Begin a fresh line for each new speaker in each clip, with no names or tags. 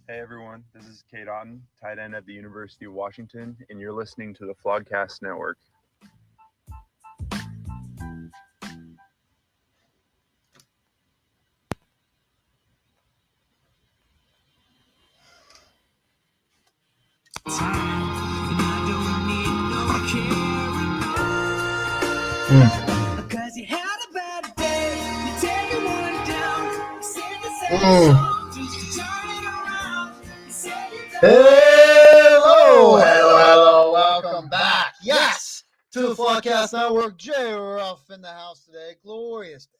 Hey everyone, this is Kate Otten, tight end at the University of Washington, and you're listening to the FLOGcast Network.
Because you had a bad day, you take everyone down, you sing the same song just to turn it around. You said you
Hello, welcome back. Yes, to the FLOGcast Network. Jay Ruff in the house today. Glorious day.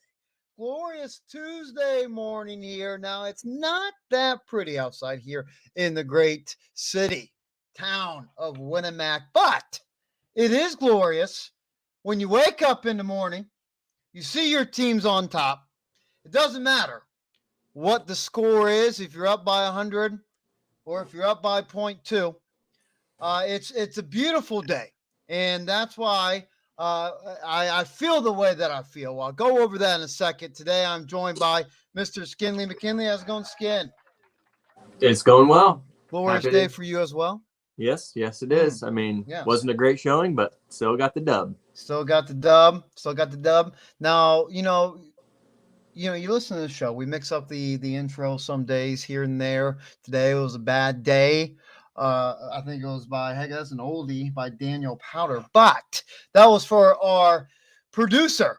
Glorious Tuesday morning here. Now, it's not that pretty outside here in the great city, town of Winnemac, but it is glorious when you wake up in the morning, you see your team's on top. It doesn't matter what the score is, if you're up by 100 or if you're up by 0.2. It's a beautiful day, and that's why I feel the way that I feel. I'll go over that in a second. Today, I'm joined by Mr. Skinley McKinley. How's it going, Skin?
It's going well.
Glorious
Happy
day
to-
for you as well.
Yes, it is. I mean,
yes.
wasn't a great showing, but still got the dub.
Still got the dub. Now, you listen to the show. We mix up the intro some days here and there. Today was a bad day. I think it was that's an oldie by Daniel Powder. But that was for our producer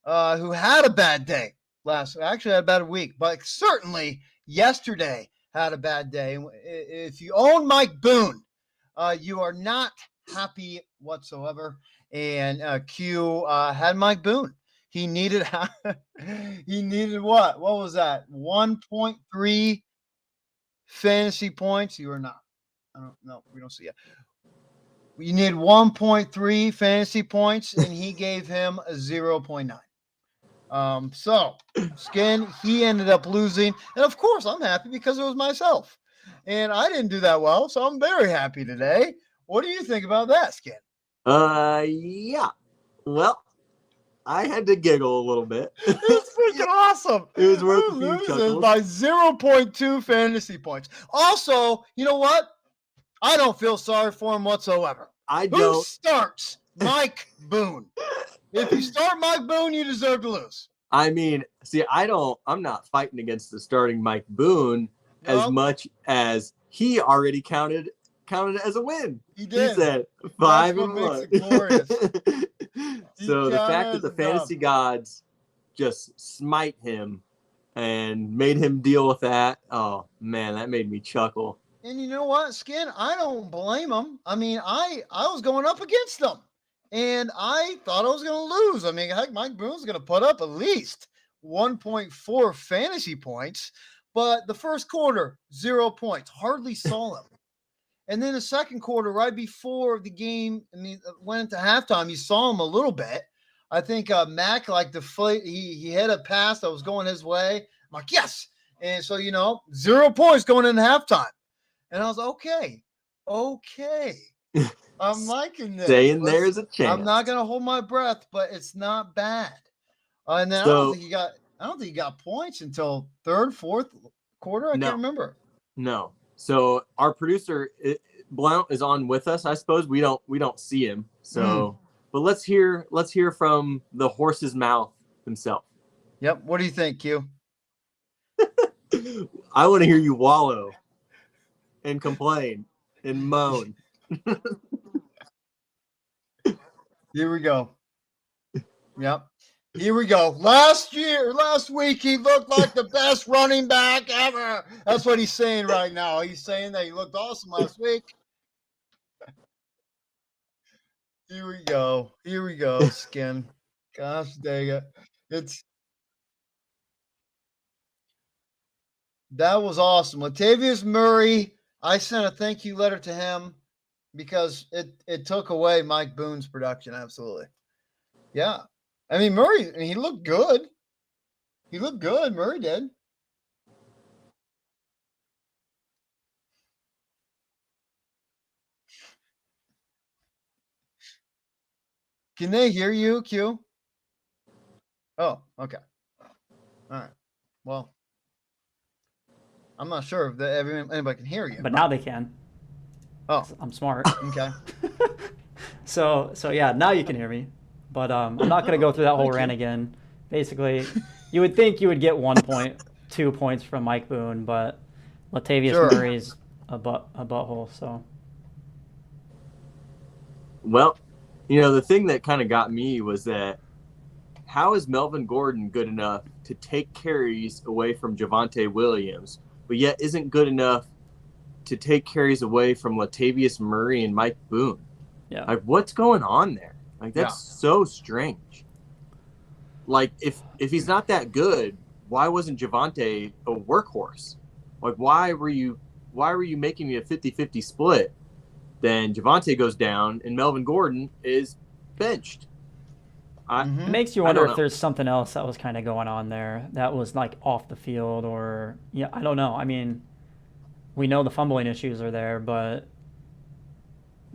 who had a bad day actually had a bad week, but certainly yesterday had a bad day. If you own Mike Boone, you are not happy whatsoever. And Q had Mike Boone. He needed what? What was that? 1.3 fantasy points. You are not. I don't know. We don't see it. You need 1.3 fantasy points, and he gave him a 0.9. So Skin, he ended up losing, and of course I'm happy because it was myself, and I didn't do that well, so I'm very happy today. What do you think about that, Skin?
Yeah. Well, I had to giggle a little bit.
It was freaking awesome.
It was worth a few
losing
chuckles.
by 0.2 fantasy points. Also, you know what? I don't feel sorry for him whatsoever.
I
Who
don't.
starts Mike Boone? If you start Mike Boone, you deserve to lose.
I mean, see, I'm not fighting against the starting Mike Boone as
Nope.
much as he already counted as a win.
He did.
He said 5
what
and
makes
1.
it glorious.
So the
counted
fact that
as
the
a
fantasy
dub.
gods just smite him and made him deal with that, oh man, that made me chuckle.
And you know what, Skin? I don't blame him. I mean, I was going up against them, and I thought I was going to lose. I mean, heck, Mike Boone's going to put up at least 1.4 fantasy points, but the first quarter, 0 points, hardly saw him. And then the second quarter, right before the game, went into halftime, you saw him a little bit. I think Mac he had a pass that was going his way. I'm like, yes. And so, 0 points going into halftime. And I was okay. I'm liking this.
Saying there's a chance.
I'm not gonna hold my breath, but it's not bad. And then I don't think he got points until third, fourth quarter. I can't remember.
No. So our producer Blount is on with us. I suppose we don't see him. So, but let's hear from the horse's mouth himself.
Yep. What do you think, Q?
I want to hear you wallow and complain and moan.
Here we go. Yep. Here we go. Last week, he looked like the best running back ever. That's what he's saying right now. He's saying that he looked awesome last week. Here we go, Skin. Gosh dang it. That was awesome. Latavius Murray, I sent a thank you letter to him because it took away Mike Boone's production. Absolutely. Yeah. I mean, Murray, he looked good. Murray did. Can they hear you, Q? Oh, okay. All right. Well, I'm not sure if anybody can hear you.
But now they can.
Oh,
I'm smart.
okay.
So yeah, now you can hear me. But I'm not going to go through that whole
Thank you.
rant again. Basically, you would think you would get 1 point, 2 points from Mike Boone, but Latavius
Sure.
Murray's a butthole. So
Well, you know, the thing that kind of got me was that how is Melvin Gordon good enough to take carries away from Javonte Williams, but yet isn't good enough to take carries away from Latavius Murray and Mike Boone?
yeah,
Like, what's going on there? Like, that's so strange. Like, if he's not that good, why wasn't Javonte a workhorse? Like, why were you making it a 50-50 split? Then Javonte goes down and Melvin Gordon is benched.
it makes you wonder if there's something else that was kind of going on there that was like off the field, or I don't know. I mean, we know the fumbling issues are there, but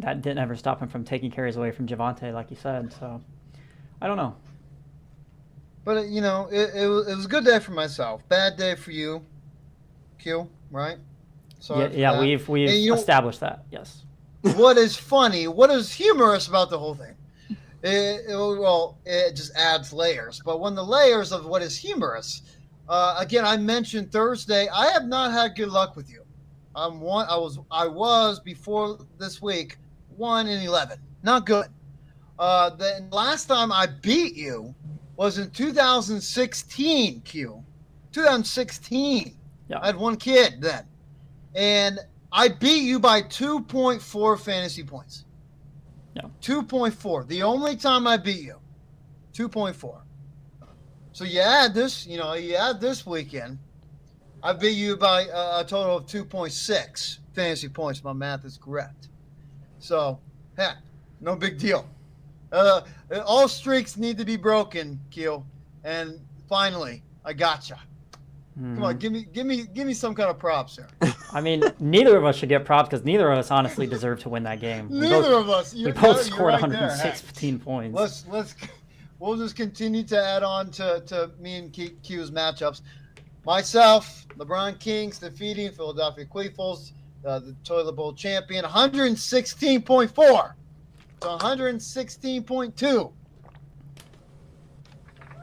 that didn't ever stop him from taking carries away from Javonte, like you said. So I don't know.
But you know, it was a good day for myself. Bad day for you, Q. Right? Sorry
Yeah,
for that.
we've
And you know,
established that. Yes.
what is funny, what is humorous about the whole thing? It just adds layers. But when the layers of what is humorous, again, I mentioned Thursday, I have not had good luck with you. I was before this week 1-11, not good. The last time I beat you was in 2016, Q. 2016.
Yeah.
I had one kid then, and I beat you by 2.4 fantasy points.
Yeah.
2.4. The only time I beat you. 2.4. So you add this weekend, I beat you by a total of 2.6 fantasy points. My math is correct. So, heck, no big deal. All streaks need to be broken, Keel. And finally, I gotcha. Come on, give me some kind of props here.
I mean, neither of us should get props because neither of us honestly deserve to win that game.
Neither of us.
We both scored 116 points.
We'll just continue to add on to me and Q's matchups. Myself, LeBron Kings defeating Philadelphia Queefles, the Toilet Bowl champion, 116.4 to 116.2.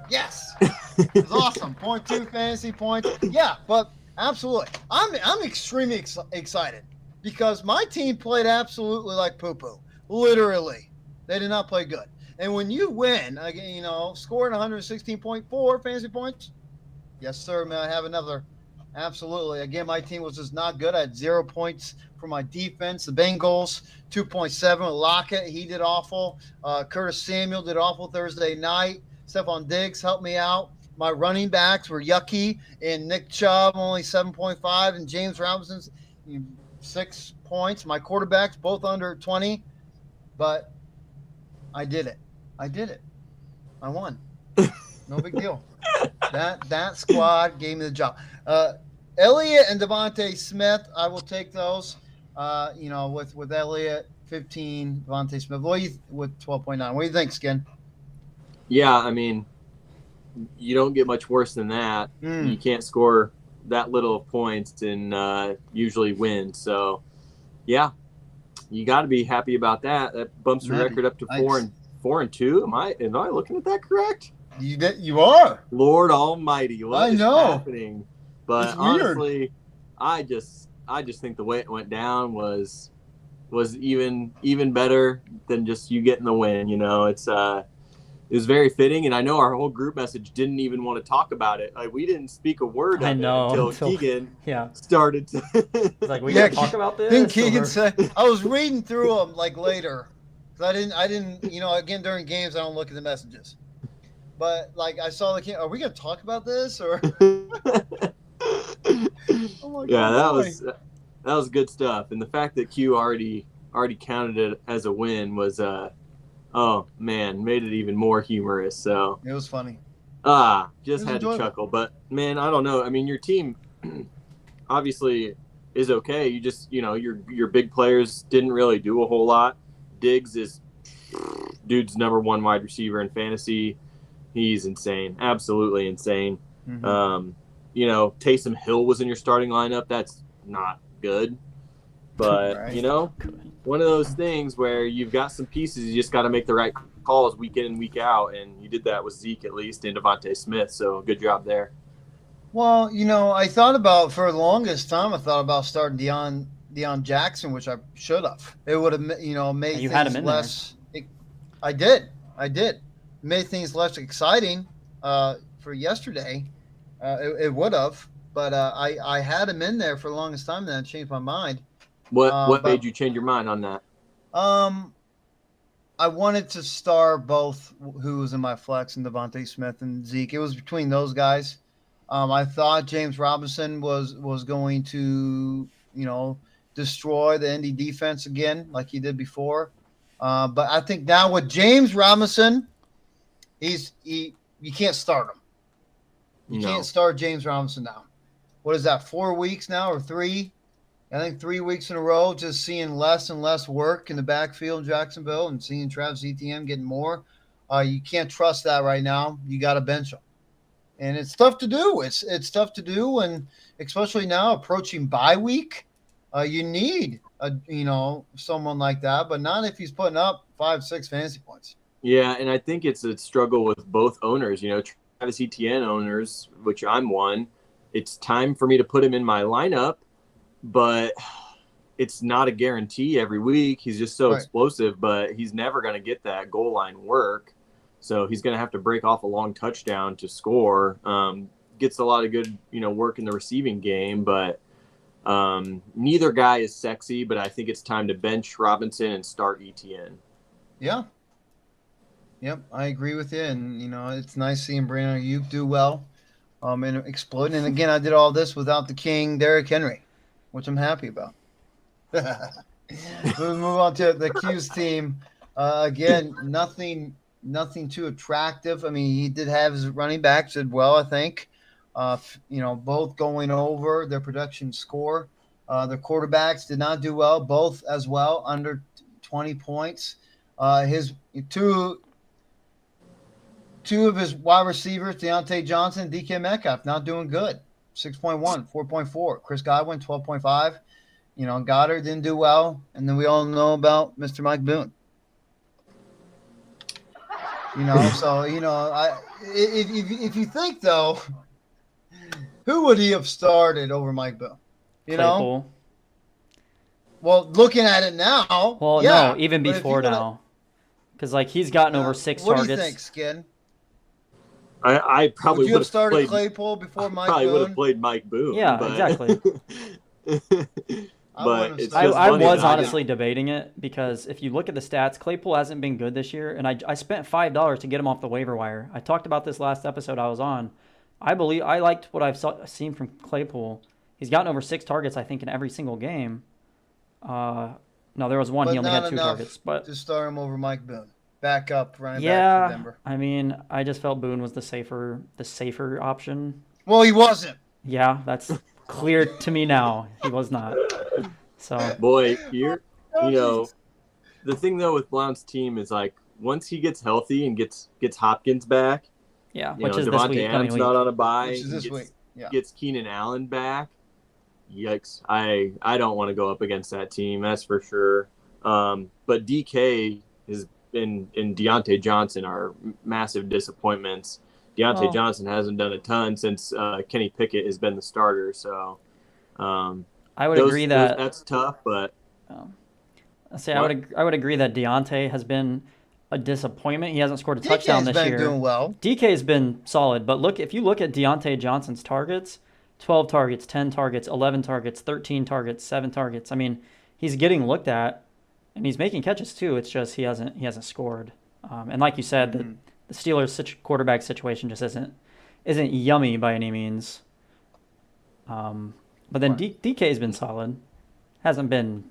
Yes. It's awesome. 0.2 fantasy points. Yeah, but absolutely. I'm extremely excited because my team played absolutely like poo-poo. Literally. They did not play good. And when you win, scoring 116.4 fantasy points, yes, sir, may I have another? Absolutely. Again, my team was just not good. I had 0 points for my defense. The Bengals, 2.7. Lockett, he did awful. Curtis Samuel did awful Thursday night. Stephon Diggs helped me out. My running backs were yucky, and Nick Chubb only 7.5, and James Robinson's 6 points. My quarterbacks both under 20, but I did it. I won. No big deal. That squad gave me the job. Elliott and Devontae Smith, I will take those. With Elliott 15, Devontae Smith. With 12.9. What do you think, Skin?
Yeah, I mean, you don't get much worse than that. You can't score that little of points and usually win. So, yeah, you got to be happy about that. That bumps your record up to 4-2. Am I looking at that correct?
You are.
Lord Almighty, what is happening? But
it's weird.
Honestly, I just think the way it went down was even better than just you getting the win. It was very fitting, and I know our whole group message didn't even want to talk about it. Like, we didn't speak a word of it until Keegan started to.
It's like, we gotta talk about this.
Didn't Keegan say? I was reading through them like later, because I didn't. Again, during games, I don't look at the messages. But like, I saw are we gonna talk about this or?
That was good stuff, and the fact that Q already counted it as a win was oh man, made it even more humorous. So
it was funny.
Just had to chuckle. But man, I don't know. I mean, your team obviously is okay. You just, your big players didn't really do a whole lot. Diggs is dude's number one wide receiver in fantasy. He's insane, absolutely insane. Taysom Hill was in your starting lineup, that's not good. But,
Right.
One of those things where you've got some pieces, you just got to make the right calls week in and week out, and you did that with Zeke at least and Devontae Smith, so good job there.
Well, I thought about, for the longest time, I thought about starting Deion Jackson, which I should have. It would have, made
You
things
had him in
less. I did. Made things less exciting for yesterday. It would have, but I had him in there for the longest time, and then I changed my mind.
What made you change your mind on that?
I wanted to start both who was in my flex, and Devontae Smith and Zeke. It was between those guys. I thought James Robinson was going to, destroy the Indy defense again like he did before. But I think now with James Robinson, you can't start him. You can't start James Robinson now. What is that, 4 weeks now or 3? I think 3 weeks in a row, just seeing less and less work in the backfield in Jacksonville and seeing Travis Etienne getting more. You can't trust that right now. You got to bench him. And it's tough to do. It's tough to do, and especially now approaching bye week, you need someone like that, but not if he's putting up 5-6 fantasy points.
Yeah, and I think it's a struggle with both owners. Travis Etienne owners, which I'm one. It's time for me to put him in my lineup, but it's not a guarantee every week. He's just so explosive, but he's never going to get that goal line work. So he's going to have to break off a long touchdown to score. Gets a lot of good, work in the receiving game, but neither guy is sexy. But I think it's time to bench Robinson and start Etienne.
Yeah. Yep, I agree with you. And, it's nice seeing Brandon Ayuk do well and explode. And, again, I did all this without the king, Derrick Henry, which I'm happy about. We'll move on to the Q's team. Again, nothing too attractive. I mean, he did have his running backs did well, I think. Both going over their production score. The quarterbacks did not do well, both as well, under 20 points. His two of his wide receivers, Deontay Johnson and DK Metcalf, not doing good. 6.1, 4.4. Chris Godwin, 12.5. Goddard didn't do well. And then we all know about Mr. Mike Boone. If you think, though, who would he have started over Mike Boone?
Claypool.
Well, looking at it now.
Well,
yeah,
no, even before now. Because, he's gotten over 6 targets.
What do you think, Skin?
I probably
would you have started Claypool before Mike Boone?
Probably would have played Mike Boone.
Yeah, exactly.
But
I was honestly debating it because if you look at the stats, Claypool hasn't been good this year, and I spent $5 to get him off the waiver wire. I talked about this last episode I was on. I liked what I've seen from Claypool. He's gotten over 6 targets, I think, in every single game. No, there was one. He only had 2 targets. But
to start him over Mike Boone, back up running back for Denver.
I mean, I just felt Boone was the safer option.
Well, he wasn't.
Yeah, that's clear to me now. He was not. So,
boy, the thing though with Blount's team is once he gets healthy and gets Hopkins back,
which is this week.
Devontae Adams not on a bye, gets Keenan Allen back. Yikes! I don't want to go up against that team, that's for sure. But DK and Deontay Johnson are massive disappointments. Deontay Johnson hasn't done a ton since Kenny Pickett has been the starter, so.
I would agree that
that's tough, but
I would agree that Deontay has been a disappointment. He hasn't scored a touchdown this year.
Doing well.
DK's been solid, but if you look at Deontay Johnson's targets, 12 targets, 10 targets, 11 targets, 13 targets, 7 targets. I mean, he's getting looked at, and he's making catches too. It's just he hasn't scored. And like you said, the Steelers' quarterback situation just isn't yummy by any means. But then DK's been solid. Hasn't been,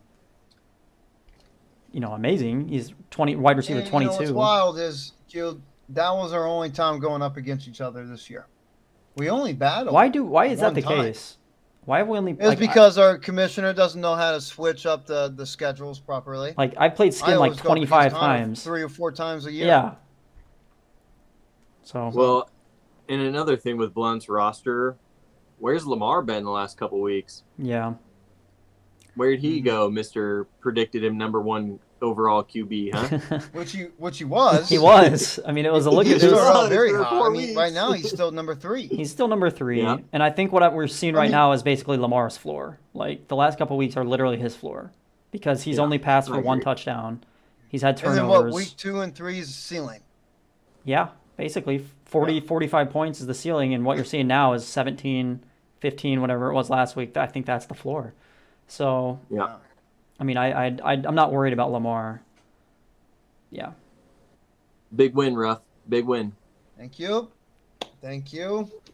amazing. He's wide receiver 22.
What's wild is, that was our only time going up against each other this year. We only battled.
Why is that the case? Why have we only?
It's because our commissioner doesn't know how to switch up the schedules properly.
I played Skin 25 times,
3 or 4 times a year.
Yeah. So
well, and another thing with Blount's roster where's Lamar been the last couple weeks?
Yeah.
Where did he go, Mr. Predicted him number 1 overall QB, huh?
which he was.
He was. I mean, it was a look
He
at
started out
was
very
for
high.
4
I mean, right
weeks.
now he's still number 3.
He's still number 3.
Yeah.
And I think what we're seeing right now is basically Lamar's floor. Like, the last couple weeks are literally his floor because he's only passed for 1 touchdown. He's had turnovers.
And then what, week 2 and 3 is the ceiling?
Yeah, basically 45 points is the ceiling, and what you're seeing now is 17, 15, whatever it was last week. I think that's the floor. So,
Yeah.
I mean, I'm not worried about Lamar. Yeah.
Big win, Ruff. Big win.
Thank you.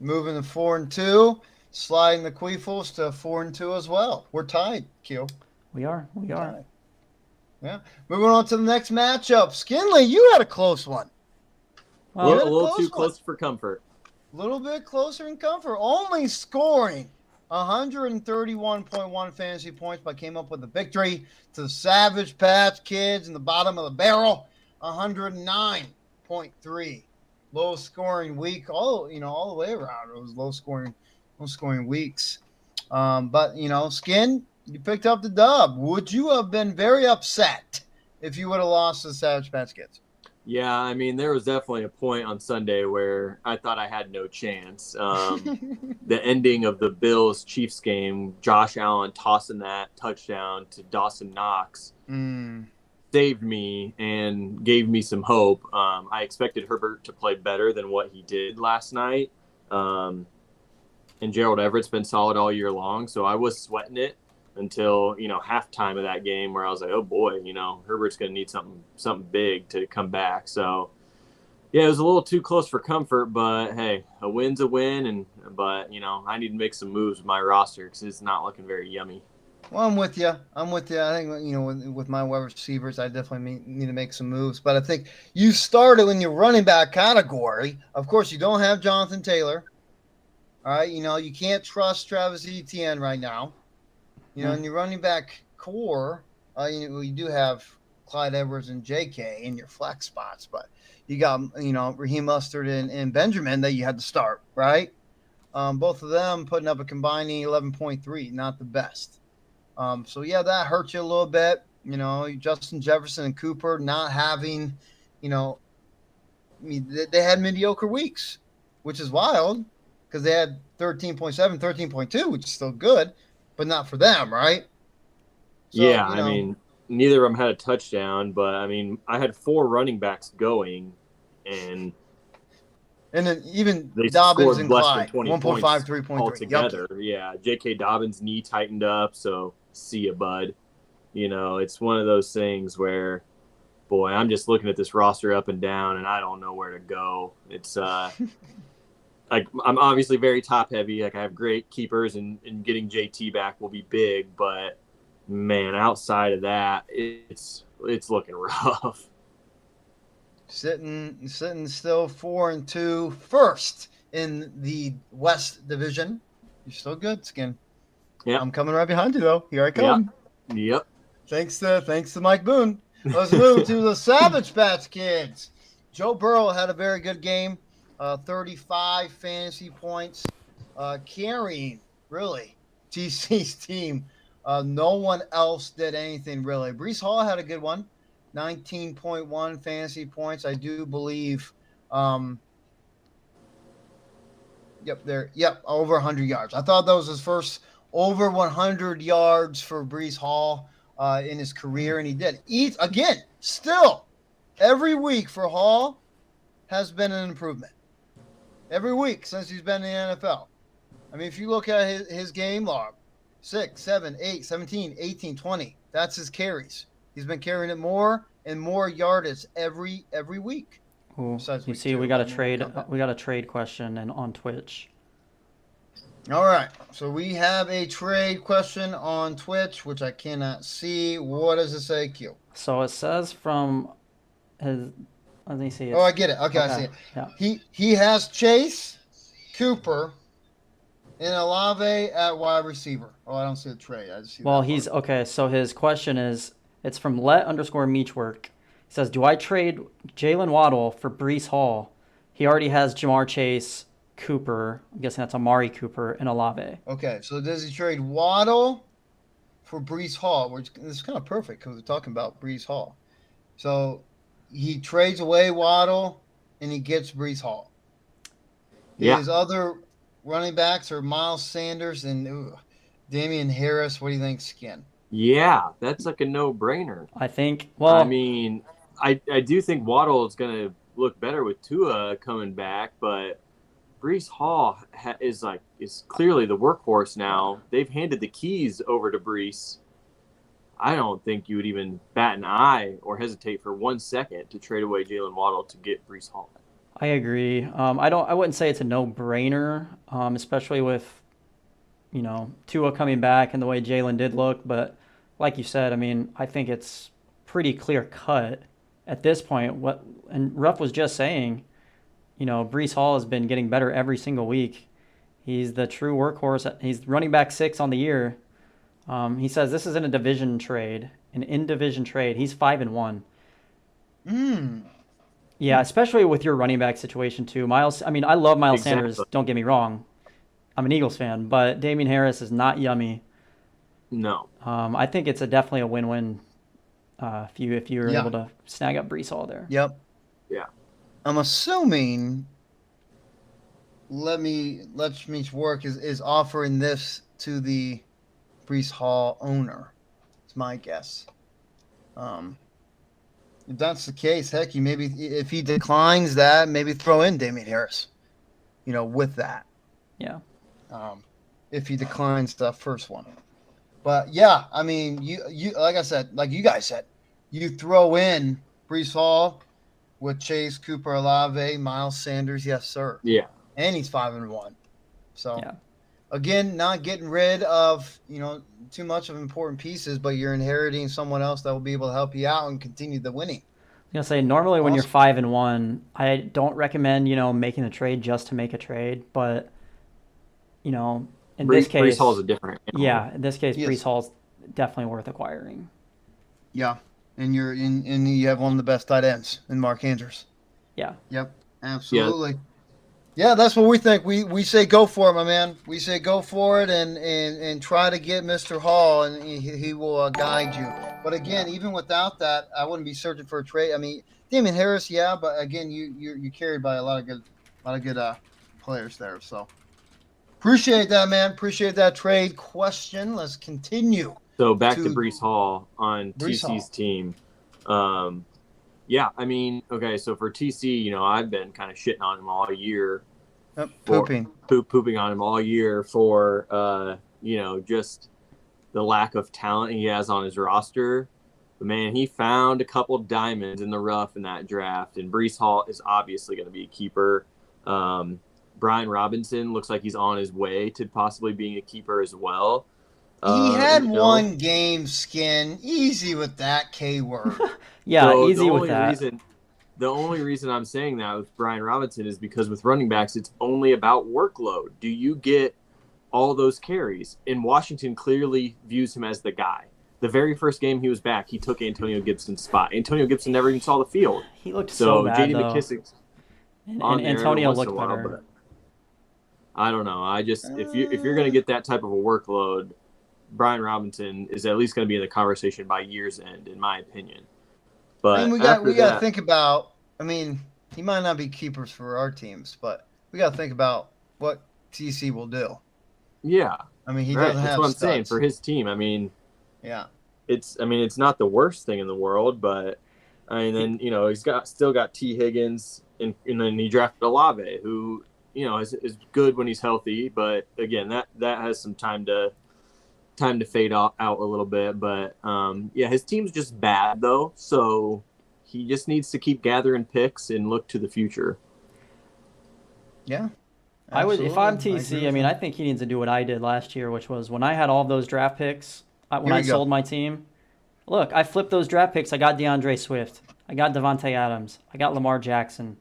Moving to 4-2, sliding the Queefles to 4-2 as well. We're tied, Q.
We are.
Tied. Yeah. Moving on to the next matchup. Skinley, you had a close one.
Well,
a little too close for comfort.
A little bit closer in comfort. Only scoring 131.1 fantasy points, but came up with a victory to the Savage Patch Kids in the bottom of the barrel. 109.3. Low scoring week. All the way around. It was low scoring weeks. But Skin, you picked up the dub. Would you have been very upset if you would have lost to the Savage Patch Kids?
Yeah, I mean, there was definitely a point on Sunday where I thought I had no chance. The ending of the Bills-Chiefs game, Josh Allen tossing that touchdown to Dawson Knox saved me and gave me some hope. I expected Herbert to play better than what he did last night. And Gerald Everett's been solid all year long, so I was sweating it until halftime of that game where I was like, oh boy, Herbert's going to need something big to come back. So yeah, it was a little too close for comfort, but hey, a win's a win. But I need to make some moves with my roster because it's not looking very yummy.
Well, I'm with you. I think with my wide receivers, I definitely need to make some moves. But I think you started in your running back category. Of course, you don't have Jonathan Taylor. All right, you can't trust Travis Etienne right now. In your running back core, you do have Clyde Edwards and J.K. in your flex spots, but you got, Raheem Mostert and Benjamin that you had to start, right? Both of them putting up a combining 11.3, not the best. So, yeah, that hurt you a little bit. Justin Jefferson and Cooper not having, they had mediocre weeks, which is wild because they had 13.7, 13.2, which is still good. But not for them, right? So,
yeah, I mean, neither of them had a touchdown, but I mean, I had 4 running backs going, and
then even
they
Dobbins
scored
and
less
Clyde,
than 20
1.5,
points
3.3
altogether. Yep. Yeah, J.K. Dobbins' knee tightened up, so see ya, bud. It's one of those things where, boy, I'm just looking at this roster up and down, and I don't know where to go. It's like I'm obviously very top heavy. Like I have great keepers, and getting JT back will be big. But man, outside of that, it's looking rough.
Sitting still 4-2, first in the West Division. You're still good, Skin.
Yeah,
I'm coming right behind you though. Here I come.
Yep.
Thanks to Mike Boone. Let's move to the Savage Patch Kids. Joe Burrow had a very good game. 35 fantasy points, carrying, really, TC's team. No one else did anything, really. Breece Hall had a good one, 19.1 fantasy points. I do believe, over 100 yards. I thought that was his first over 100 yards for Breece Hall in his career, and he did. Again, still, every week for Hall has been an improvement. Every week since he's been in the NFL. I mean, if you look at his game log, 6, 7, 8, 17, 18, 20, that's his carries. He's been carrying it more and more yardage every week.
Ooh, you see, we got a trade question on Twitch.
All right, so we have a trade question on Twitch, which I cannot see. What does it say, Q?
So it says from his. Let me see.
Oh, I get it. Okay, I see it.
Yeah.
He has Chase, Cooper, and Olave at wide receiver. Oh, I don't see the trade. I just see.
Well, he's okay. So his question is, it's from let_meechwork. He says, "Do I trade Jalen Waddle for Breece Hall? He already has Jamar Chase Cooper. I'm guessing that's Amari Cooper and Olave.
Okay, so does he trade Waddle for Brees Hall? Which is kind of perfect because we're talking about Brees Hall. So he trades away Waddle and he gets Brees Hall. His other running backs are Miles Sanders and Damian Harris. What do you think, Skin?
Yeah, that's like a no-brainer.
I think.
I mean, I do think Waddle is going to look better with Tua coming back, but Brees Hall is clearly the workhorse now. They've handed the keys over to Brees. I don't think you would even bat an eye or hesitate for 1 second to trade away Jalen Waddle to get Brees Hall.
I agree. I wouldn't say it's a no-brainer, especially with Tua coming back and the way Jalen did look. But like you said, I mean, I think it's pretty clear cut at this point. And Ruff was just saying, Brees Hall has been getting better every single week. He's the true workhorse. He's running back 6 on the year. He says this isn't a division trade, an in-division trade. He's 5-1. Yeah, especially with your running back situation too. I love Miles Sanders. Don't get me wrong. I'm an Eagles fan, but Damian Harris is not yummy.
No.
I think it's definitely a win-win if you were able to snag up Brees Hall there.
Yep.
Yeah.
I'm assuming Let Me Work is offering this to the Brees Hall owner. It's my guess. If that's the case, heck, maybe if he declines that, maybe throw in Damian Harris, with that.
Yeah.
If he declines the first one. But yeah, I mean, you like you guys said, you throw in Brees Hall with Chase, Cooper, Olave, Miles Sanders, yes sir.
Yeah.
And he's 5-1. So again, not getting rid of too much of important pieces, but you're inheriting someone else that will be able to help you out and continue the winning.
I was gonna say normally when you're 5-1, I don't recommend making a trade just to make a trade, but in this case,
Brees Hall's a different animal.
Yeah, in this case, Brees Hall's definitely worth acquiring.
Yeah, and you have one of the best tight ends in Mark Andrews.
Yeah.
Yep. Absolutely. Yeah, that's what we think. We say go for it, my man. We say go for it and try to get Mr. Hall, and he will guide you. But again, even without that, I wouldn't be searching for a trade. I mean, Damian Harris, yeah, but again, you're carried by a lot of good players there. So appreciate that, man. Appreciate that trade question. Let's continue.
So back to Brees Hall on TC's team. Yeah, I mean, okay, so for TC, I've been kind of shitting on him all year.
Pooping
on him all year for, just the lack of talent he has on his roster. But, man, he found a couple diamonds in the rough in that draft, and Brees Hall is obviously going to be a keeper. Brian Robinson looks like he's on his way to possibly being a keeper as well.
He had one game, Skin. Easy with that K word.
Yeah, so easy with that.
The only reason I'm saying that with Brian Robinson is because with running backs, it's only about workload. Do you get all those carries? And Washington clearly views him as the guy. The very first game he was back, he took Antonio Gibson's spot. Antonio Gibson never even saw the field.
He looked so bad,
J.D.
though.
McKissick's
and Antonio looked better.
But I don't know. If you're going to get that type of a workload, Brian Robinson is at least going to be in the conversation by year's end, in my opinion. But
we got to think about. I mean, he might not be keepers for our teams, but we got to think about what TC will do.
Yeah,
I mean, he doesn't have.
That's what I'm saying for his team. I mean,
yeah,
it's not the worst thing in the world, but I mean, then he's still got T. Higgins, and then he drafted Olave, who is good when he's healthy, but again, that has some time to fade out a little bit, but his team's just bad though, so he just needs to keep gathering picks and look to the future.
Yeah,
absolutely. If I'm TC, I think he needs to do what I did last year, which was when I had all of those draft picks, when I sold my team. Look, I flipped those draft picks. I got DeAndre Swift, I got Devontae Adams, I got Lamar Jackson.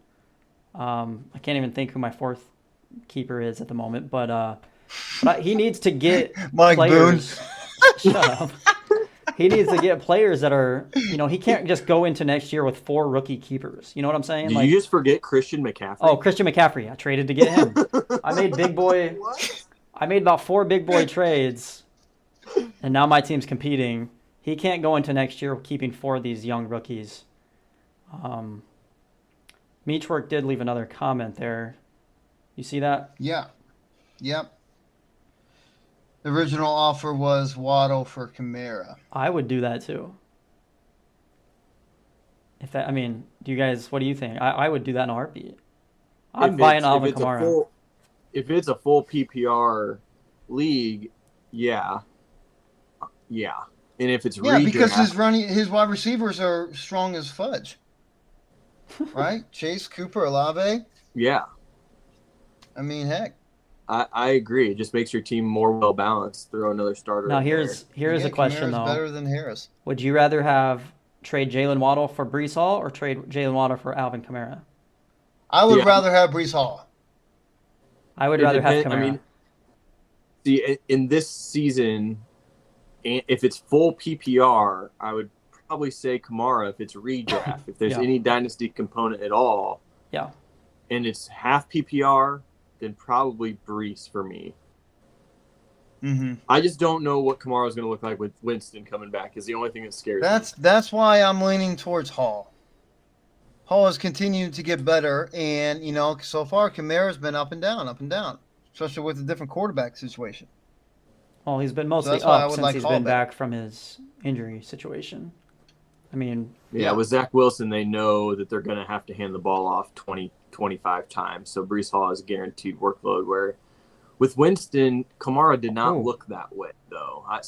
I can't even think who my fourth keeper is at the moment, but he needs to get
Mike
players.
Boone.
Shut up. He needs to get players that are, he can't just go into next year with 4 rookie keepers. You know what I'm saying?
Did you just forget Christian McCaffrey?
Oh, Christian McCaffrey. I traded to get him. I made about 4 big boy trades, and now my team's competing. He can't go into next year keeping 4 of these young rookies. Meachwork did leave another comment there. You see that?
Yeah. Yep. The original offer was Waddle for Kamara.
I would do that too. Do you guys, what do you think? I would do that in a heartbeat. I'd buy an Alvin Kamara.
If it's a full PPR league, yeah. Yeah. And if it's redraft,
because his wide receivers are strong as fudge. Right? Chase, Cooper, Olave.
Yeah.
I mean, heck.
I agree. It just makes your team more well balanced. Throw another starter.
Now here's a question though.
Better than Harris.
Would you rather trade Jalen Waddle for Breece Hall or trade Jalen Waddle for Alvin Kamara?
I would rather have Breece Hall.
I would rather have Kamara.
In this season, if it's full PPR, I would probably say Kamara. If it's redraft, if there's any dynasty component at all, and it's half PPR, then probably Breece for me.
Mm-hmm.
I just don't know what Kamara is going to look like with Winston coming back. Is the only thing that scares me.
That's why I'm leaning towards Hall. Hall has continued to get better, and so far Kamara's been up and down, especially with the different quarterback situation.
Well, he's been mostly up since he's been back from his injury situation.
With Zach Wilson, they know that they're going to have to hand the ball off 20, 25 times. So Breece Hall has a guaranteed workload. Where with Winston, Kamara did not look that way, though. I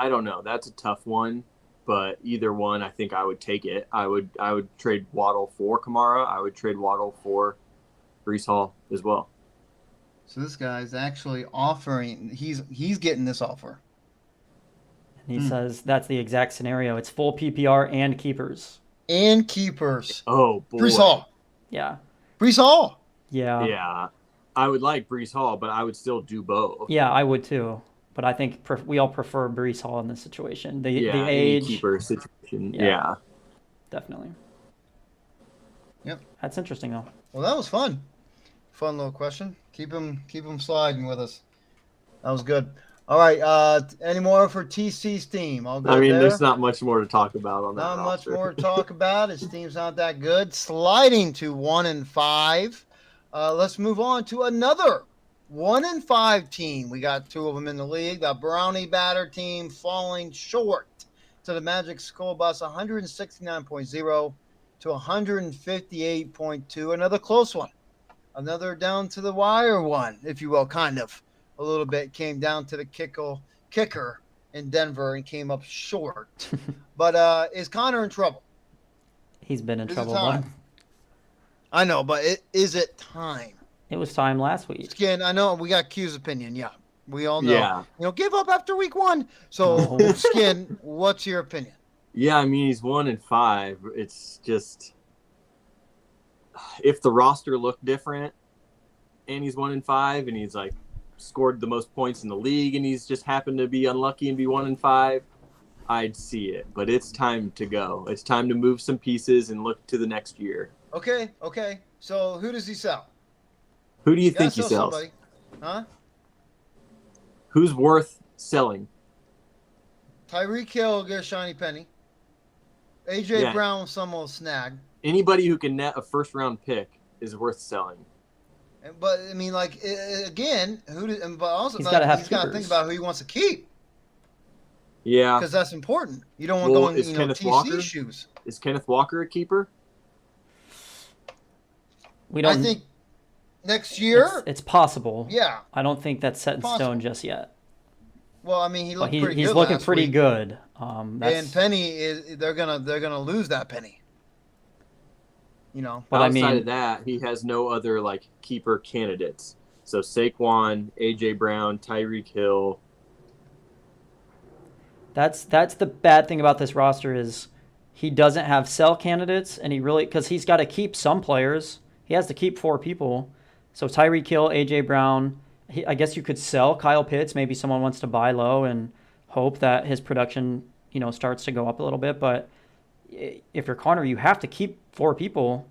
don't know. That's a tough one. But either one, I think I would take it. I would trade Waddle for Kamara. I would trade Waddle for Breece Hall as well.
So this guy's actually offering. He's getting this offer.
And he says that's the exact scenario. It's full PPR and keepers.
Oh, boy.
Breece Hall.
Yeah.
Breece Hall.
Yeah.
Yeah. I would like Breece Hall, but I would still do both.
Yeah, I would too. But I think we all prefer Breece Hall in this situation. The age.
Keeper situation. Yeah.
Definitely.
Yep.
That's interesting, though.
Well, that was fun. Fun little question. Keep them sliding with us. That was good. All right. Any more for TC's team?
There's not much more to talk about on that.
Not much more to talk about. His team's not that good. Sliding to 1-5. Let's move on to another 1-5 team. We got 2 of them in the league. The Brownie Batter team falling short to the Magic School Bus, 169.0 to 158.2. Another close one. Another down to the wire one, if you will, kind of. A little bit came down to the kicker in Denver and came up short. But is Connor in trouble?
He's been in trouble. But...
I know, but is it time?
It was time last week.
Skin, I know we got Q's opinion. Yeah, we all know.
Yeah.
Give up after week 1. So, Skin, what's your opinion?
Yeah, he's 1-5. It's just if the roster looked different, and he's 1-5, and he's like scored the most points in the league, and he's just happened to be unlucky and be 1-5, I'd see it. But it's time to go. It's time to move some pieces and look to the next year.
Okay. So who does he sell?
Who do you think he sells?
Somebody. Huh?
Who's worth selling?
Tyreek Hill will get a shiny penny. A.J. Brown, some will snag.
Anybody who can net a first-round pick is worth selling.
But again, but also
he's
got to think about who he wants to keep.
Yeah,
because that's important. You don't want going TC shoes.
Is Kenneth Walker a keeper?
I
think next year
it's possible.
Yeah,
I don't think that's set in stone just yet.
Well, he looked pretty good.
He's looking pretty
week.
Good.
And Penny they're gonna lose that Penny.
But
outside of that, he has no other keeper candidates. So Saquon, AJ Brown, Tyreek Hill.
That's the bad thing about this roster is he doesn't have sell candidates, and because he's got to keep some players. He has to keep 4 people. So Tyreek Hill, AJ Brown. I guess you could sell Kyle Pitts. Maybe someone wants to buy low and hope that his production starts to go up a little bit. But if you're Connor, you have to keep 4 people,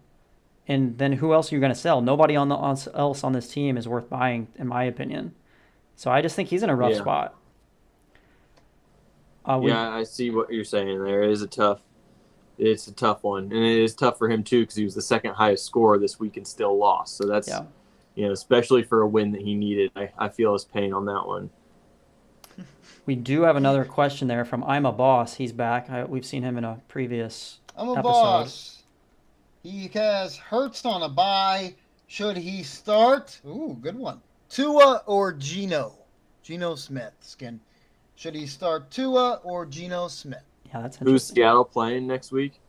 and then who else are you going to sell? Nobody else on this team is worth buying, in my opinion. So I just think he's in a rough spot.
I see what you're saying there. It's a tough one, and it is tough for him too because he was the second highest scorer this week and still lost. So that's especially for a win that he needed. I feel his pain on that one.
We do have another question there from I'm a Boss. He's back. We've seen him in a previous episode.
Boss. He has Hurts on a bye. Should he start? Ooh, good one. Tua or Geno? Geno Smith. Skin. Should he start Tua or Geno Smith?
Yeah, that's interesting.
Who's Seattle playing next week?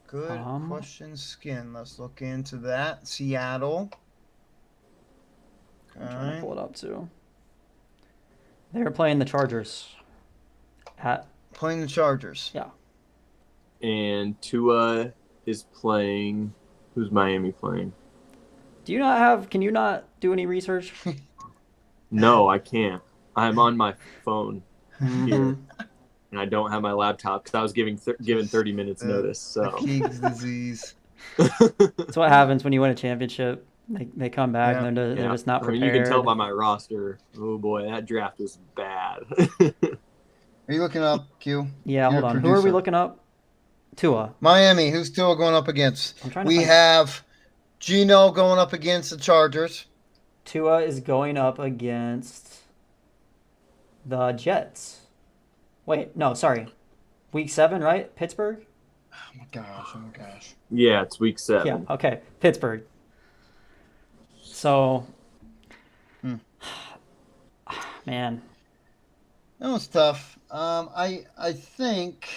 Good question, Skin. Let's look into that. Seattle.
I'm trying to pull it up too. They're playing the Chargers.
Playing the Chargers.
Yeah.
And Tua is playing. Who's Miami playing?
Can you not do any research?
No, I can't. I'm on my phone here, and I don't have my laptop because I was given 30 minutes notice. So
King's disease.
That's what happens when you win a championship. They come back and they're just not prepared.
I mean, you can tell by my roster. Oh boy, that draft was bad.
Are you looking up, Q?
Yeah, hold on. Who are we looking up? Tua.
Miami. Who's Tua going up against? We have Geno going up against the Chargers.
Tua is going up against the Jets. Wait, no, sorry. Week 7, right? Pittsburgh?
Oh my gosh.
Yeah, it's week 7.
Yeah, okay. Pittsburgh. So, man.
That was tough. I think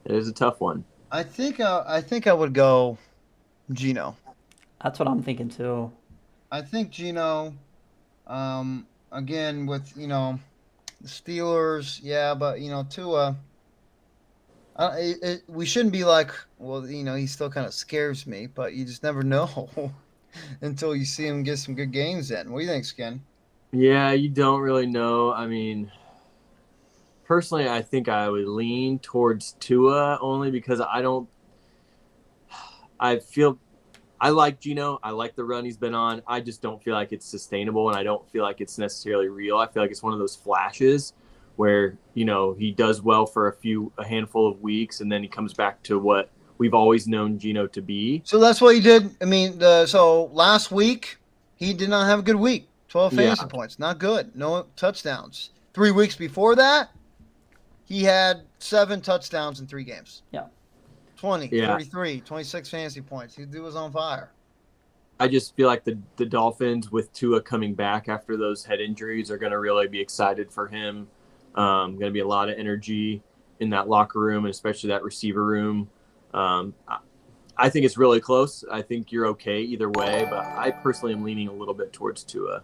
it is a tough one.
I think I would go Geno.
That's what I'm thinking too.
I think Geno. Again with the Steelers, but Tua. We shouldn't be like, well, he still kind of scares me, but you just never know until you see him get some good games in. What do you think, Skin?
Yeah, you don't really know. I mean, personally, I think I would lean towards Tua only because I like Geno. I like the run he's been on. I just don't feel like it's sustainable, and I don't feel like it's necessarily real. I feel like it's one of those flashes where, he does well for a handful of weeks, and then he comes back to what we've always known Geno to be.
So that's what he did. I mean, so last week, he did not have a good week. 12 fantasy points. Not good. No touchdowns. 3 weeks before that, he had 7 touchdowns in 3 games.
Yeah.
20, 33, 26 fantasy points. He was on fire.
I just feel like the Dolphins, with Tua coming back after those head injuries, are going to really be excited for him. Going to be a lot of energy in that locker room, and especially that receiver room. I think it's really close. I think you're okay either way, but I personally am leaning a little bit towards Tua.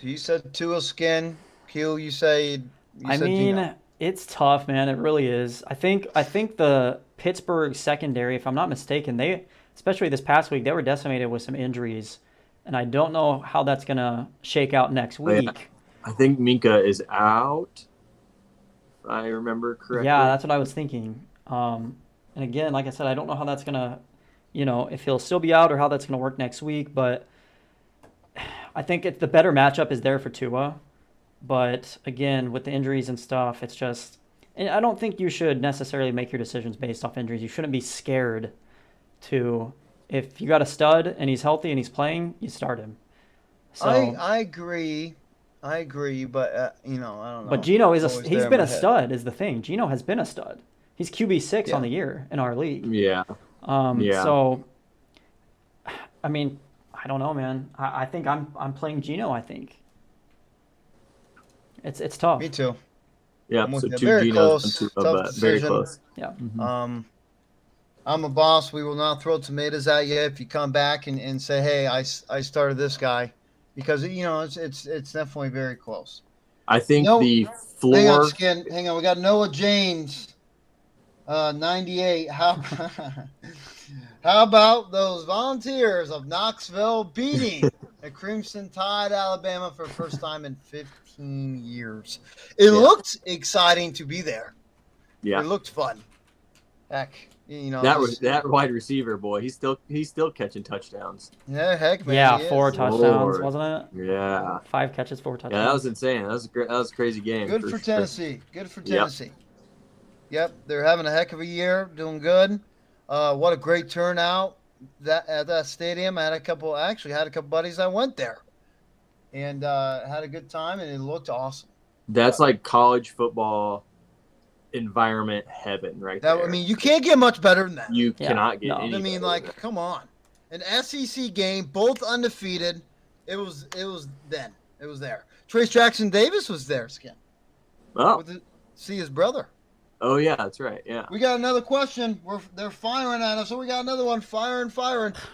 So you said Tua, Skin. Q, you said
Geno. It's tough, man. It really is. I think the Pittsburgh secondary, if I'm not mistaken, they, especially this past week, they were decimated with some injuries, and I don't know how that's going to shake out next week.
Yeah. I think Minka is out, if I remember correctly.
Yeah, that's what I was thinking. And again, like I said, I don't know how that's going to, if he'll still be out or how that's going to work next week, but I think the better matchup is there for Tua. But again, with the injuries and stuff, it's just, and I don't think you should necessarily make your decisions based off injuries. You shouldn't be scared to, if you got a stud and he's healthy and he's playing, you start him. So
I agree, but I don't know.
But Geno he's been a stud is the thing. Geno has been a stud. He's QB6 on the year in our league.
Yeah.
So, I mean, I don't know, man. I think I'm playing Geno. I think it's tough.
Me too.
Yeah.
So 2
Genos
close,
and 2,
tough
but very
decision.
close.
Yeah.
Mm-hmm. I'm a boss. We will not throw tomatoes at you if you come back and say, "Hey, I started this guy," because it's definitely very close.
I think the floor.
Hang on. We got Noah James, 98. How about those Volunteers of Knoxville beating And Crimson tied Alabama for the first time in 15 years. It looked exciting to be there.
Yeah.
It looked fun. Heck,
that wide receiver boy, he's still catching touchdowns.
Yeah, heck, man.
Yeah, 4 touchdowns, wasn't it?
Yeah.
5 catches, 4 touchdowns.
Yeah, that was insane. That was a crazy game.
Good for Tennessee. Good for Tennessee. Yep, they're having a heck of a year, doing good. What a great turnout at that stadium. I had a couple buddies that went there, and had a good time, and it looked awesome.
That's like college football environment heaven right there.
I mean, you can't get much better than that.
You cannot get any
I mean, like, come on. An SEC game, both undefeated. It was then. It was there. Trace Jackson Davis was there, Skin.
Oh.
See his brother.
Oh, yeah, that's right. Yeah.
We got another question. They're firing at us, so we got another one firing.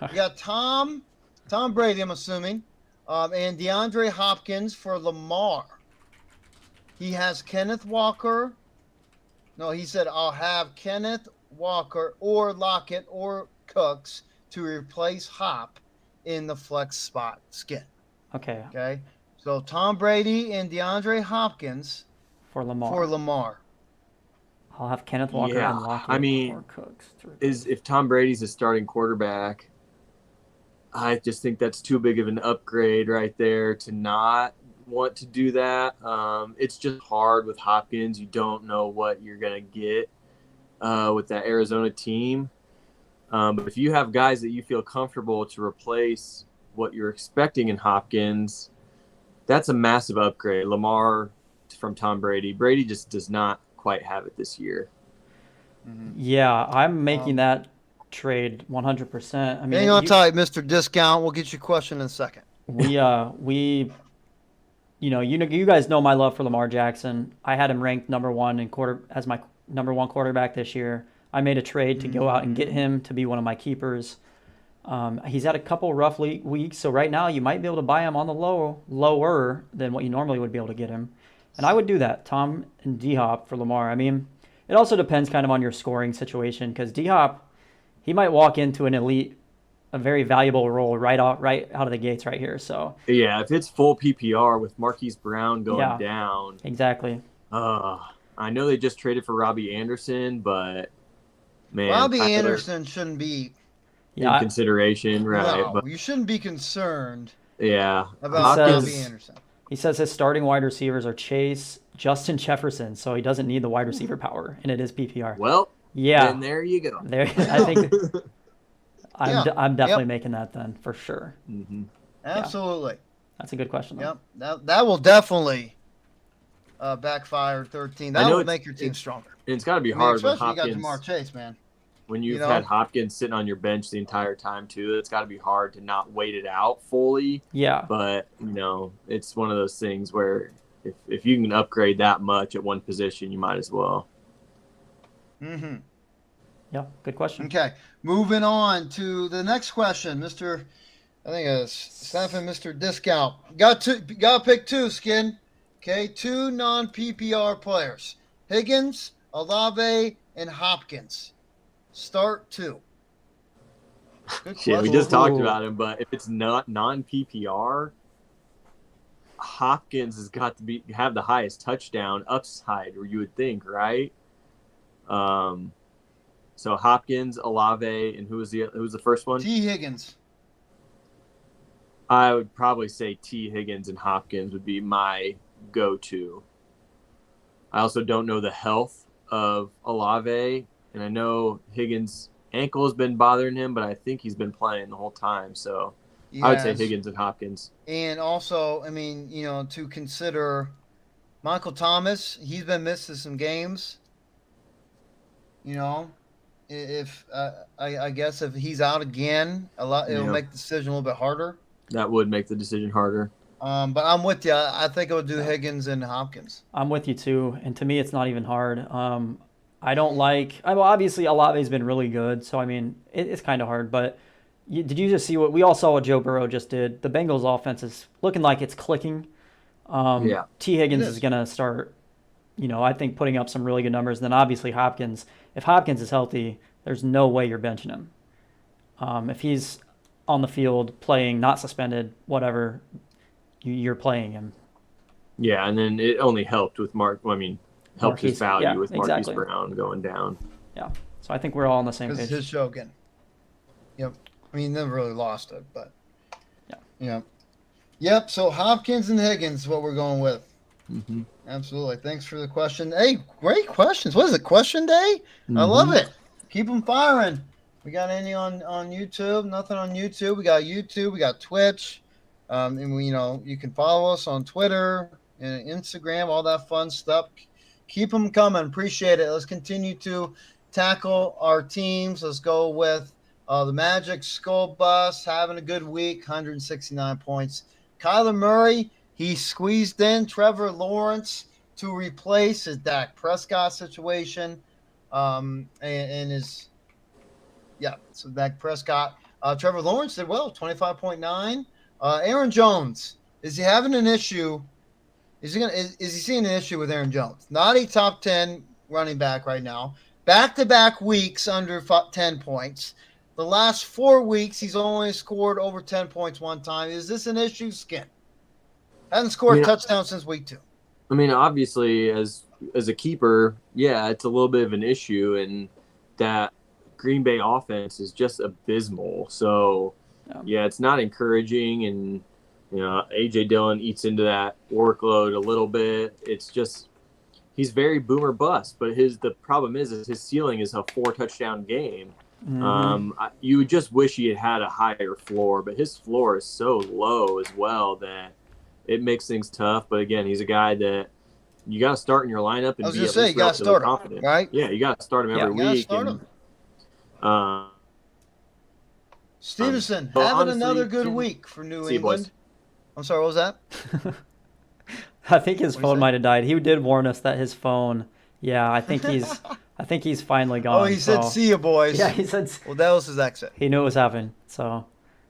We got Tom Brady, I'm assuming, and DeAndre Hopkins for Lamar. He has Kenneth Walker. No, he said, I'll have Kenneth Walker or Lockett or Cooks to replace Hop in the flex spot, Skin. Okay. So Tom Brady and DeAndre Hopkins
for Lamar. I'll have Kenneth Walker and Lockett or Cooks.
If Tom Brady's a starting quarterback, I just think that's too big of an upgrade right there to not want to do that. It's just hard with Hopkins. You don't know what you're going to get with that Arizona team. But if you have guys that you feel comfortable to replace what you're expecting in Hopkins, that's a massive upgrade. Lamar from Tom Brady. Brady just does not quite have it this year.
Yeah, I'm making that trade 100%. I mean,
hang on tight, Mr. Discount. We'll get your question in a second.
You guys know my love for Lamar Jackson. I had him ranked number 1 as my number 1 quarterback this year. I made a trade to go out and get him to be one of my keepers. He's had a couple rough weeks, so right now you might be able to buy him on the lower than what you normally would be able to get him. And I would do that, Tom and D-Hop for Lamar. I mean, it also depends kind of on your scoring situation, because D-Hop, he might walk into a very valuable role right out of the gates right here. So
yeah, if it's full PPR with Marquise Brown going down.
Exactly.
I know they just traded for Robbie Anderson, but man,
Robbie Anderson shouldn't be
in consideration, right?
No, but you shouldn't be concerned.
Yeah,
about Robbie Anderson.
He says his starting wide receivers are Chase, Justin Jefferson, so he doesn't need the wide receiver power, and it is PPR.
Well, and there you go.
I think I'm definitely making that then for sure.
Mm-hmm.
Absolutely.
That's a good question.
Yep, that will definitely backfire 13. That will make your team stronger.
It's got to be hard with
Hopkins.
Hopkins.
You got Jamar Chase, man.
When you've had Hopkins sitting on your bench the entire time too, it's got to be hard to not wait it out fully.
Yeah.
But it's one of those things where if you can upgrade that much at one position, you might as well.
Mm-hmm.
Yeah, good question.
Okay, moving on to the next question, Mr. I think it's Stephen, Mr. Discount. Got to pick 2, Skin. Okay, 2 non-PPR players: Higgins, Olave, and Hopkins. Start 2.
Shit, we just talked about him, but if it's not non-PPR, Hopkins has got to have the highest touchdown upside, or you would think, right? So Hopkins, Olave, and who was the first one?
T. Higgins.
I would probably say T. Higgins and Hopkins would be my go-to. I also don't know the health of Olave, and I know Higgins' ankle has been bothering him, but I think he's been playing the whole time. So I would say Higgins and Hopkins.
And also, I mean, to consider Michael Thomas, he's been missing some games. If I guess if he's out again, it'll make the decision a little bit harder.
That would make the decision harder.
But I'm with you. I think I would do Higgins and Hopkins.
I'm with you too, and to me, it's not even hard. Obviously Olave's been really good, so I mean, it's kind of hard. But did you just see what we all saw? What Joe Burrow just did. The Bengals' offense is looking like it's clicking. T. Higgins is gonna start. I think putting up some really good numbers. And then obviously Hopkins. If Hopkins is healthy, there's no way you're benching him. If he's on the field playing, not suspended, whatever, you're playing him.
Yeah, and then it only helped with helped his value with Marquise
exactly.
Brown going down.
Yeah, so I think we're all on the same page.
His show again. Yep. I mean, he never really lost it, but yeah. Yep. So Hopkins and Higgins is what we're going with.
Mm-hmm.
Absolutely. Thanks for the question. Hey, great questions. What is it? Question day?
Mm-hmm.
I love it. Keep them firing. We got any on YouTube? Nothing on YouTube. We got YouTube. We got Twitch. And we, you can follow us on Twitter and Instagram, all that fun stuff. Keep them coming. Appreciate it. Let's continue to tackle our teams. Let's go with the Magic Skull Bus having a good week, 169 points. Kyler Murray, he squeezed in Trevor Lawrence to replace his Dak Prescott situation. So Dak Prescott. Trevor Lawrence did well, 25.9. Aaron Jones, is he having an issue? Is he seeing an issue with Aaron Jones? Not a top 10 running back right now. Back-to-back weeks under 10 points. The last 4 weeks, he's only scored over 10 points one time. Is this an issue? Skin. Hasn't scored a touchdown since week 2.
I mean, obviously, as a keeper, yeah, it's a little bit of an issue, and that Green Bay offense is just abysmal. So, yeah, it's not encouraging, and A.J. Dillon eats into that workload a little bit. It's just he's very boomer bust, but the problem is his ceiling is a 4-touchdown game. Mm-hmm. You just wish he had a higher floor, but his floor is so low as well that it makes things tough. But again, he's a guy that you got to start in your lineup and be
you got to start confident,
right? Yeah, you got to start him every week.
Stevenson having another good week for New England. I'm sorry, what was that?
I think his phone might have died. He did warn us that his phone. Yeah, I think he's finally gone.
Oh, he said, "See you, boys."
Yeah, he said.
Well, that was his exit.
He knew it was happening. So, all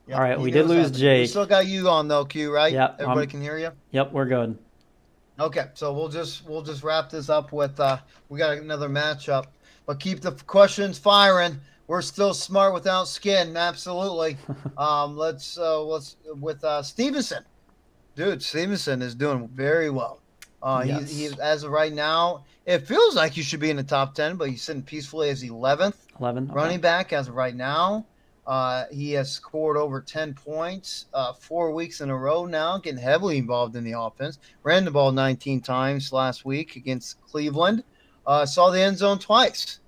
right, we did lose Jake.
We still got you on though, Q. Right?
Yep.
Everybody can hear you.
Yep, we're good.
Okay, so we'll just wrap this up with we got another matchup, but keep the questions firing. We're still smart without skin, absolutely. Let's with Stevenson. Dude, Stevenson is doing very well.
Yes.
He's as of right now, it feels like he should be in the top 10, but he's sitting peacefully as 11th.
11
running back as of right now. He has scored over 10 points 4 weeks in a row now, getting heavily involved in the offense. Ran the ball 19 times last week against Cleveland. Saw the end zone twice.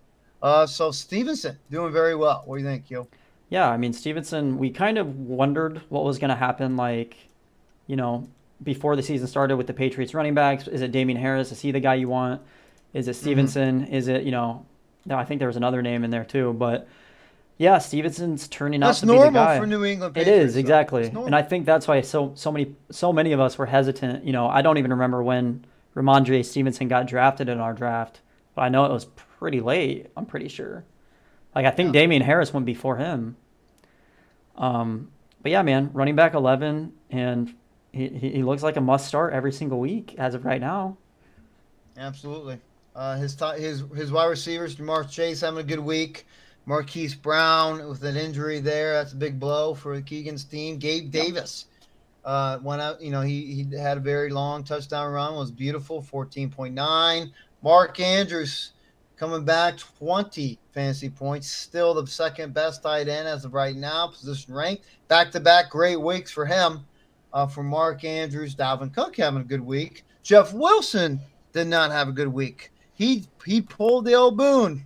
So Stevenson doing very well. What do you think, Q?
Yeah, I mean, Stevenson, we kind of wondered what was going to happen, before the season started with the Patriots running backs. Is it Damian Harris? Is he the guy you want? Is it Stevenson? Mm-hmm. Is it, no, I think there was another name in there too. But, yeah, Stevenson's turning out to be the guy.
That's normal for New England Patriots.
It is, exactly. And I think that's why so many of us were hesitant. I don't even remember when Ramondre Stevenson got drafted in our draft, but I know it was pretty late, I'm pretty sure. I think Damian Harris went before him. But yeah, man, running back 11, and he looks like a must start every single week as of right now.
Absolutely. His wide receivers, Jamar Chase having a good week. Marquise Brown with an injury there. That's a big blow for Keegan's team. Gabe Davis went out. He had a very long touchdown run. Was beautiful, 14.9. Mark Andrews coming back, 20 fantasy points. Still the second best tight end as of right now, position ranked. Back-to-back great weeks for him. For Mark Andrews, Dalvin Cook having a good week. Jeff Wilson did not have a good week. He pulled the old Boone.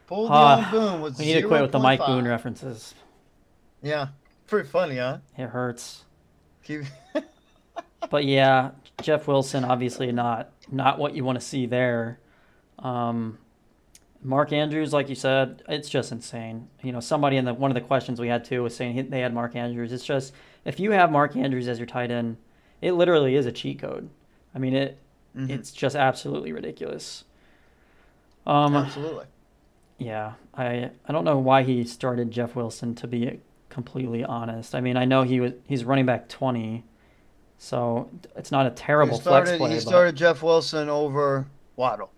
We
need to quit with the Mike Boone references.
Yeah, pretty funny, huh?
It hurts. But yeah, Jeff Wilson obviously not what you want to see there. Mark Andrews, like you said, it's just insane. Somebody in one of the questions we had too was saying they had Mark Andrews. It's just, if you have Mark Andrews as your tight end, it literally is a cheat code. I mean, it's just absolutely ridiculous.
Absolutely.
Yeah, I don't know why he started Jeff Wilson, to be completely honest. I mean, I know he's running back 20, so it's not a terrible flex play.
He started Jeff Wilson over Waddle.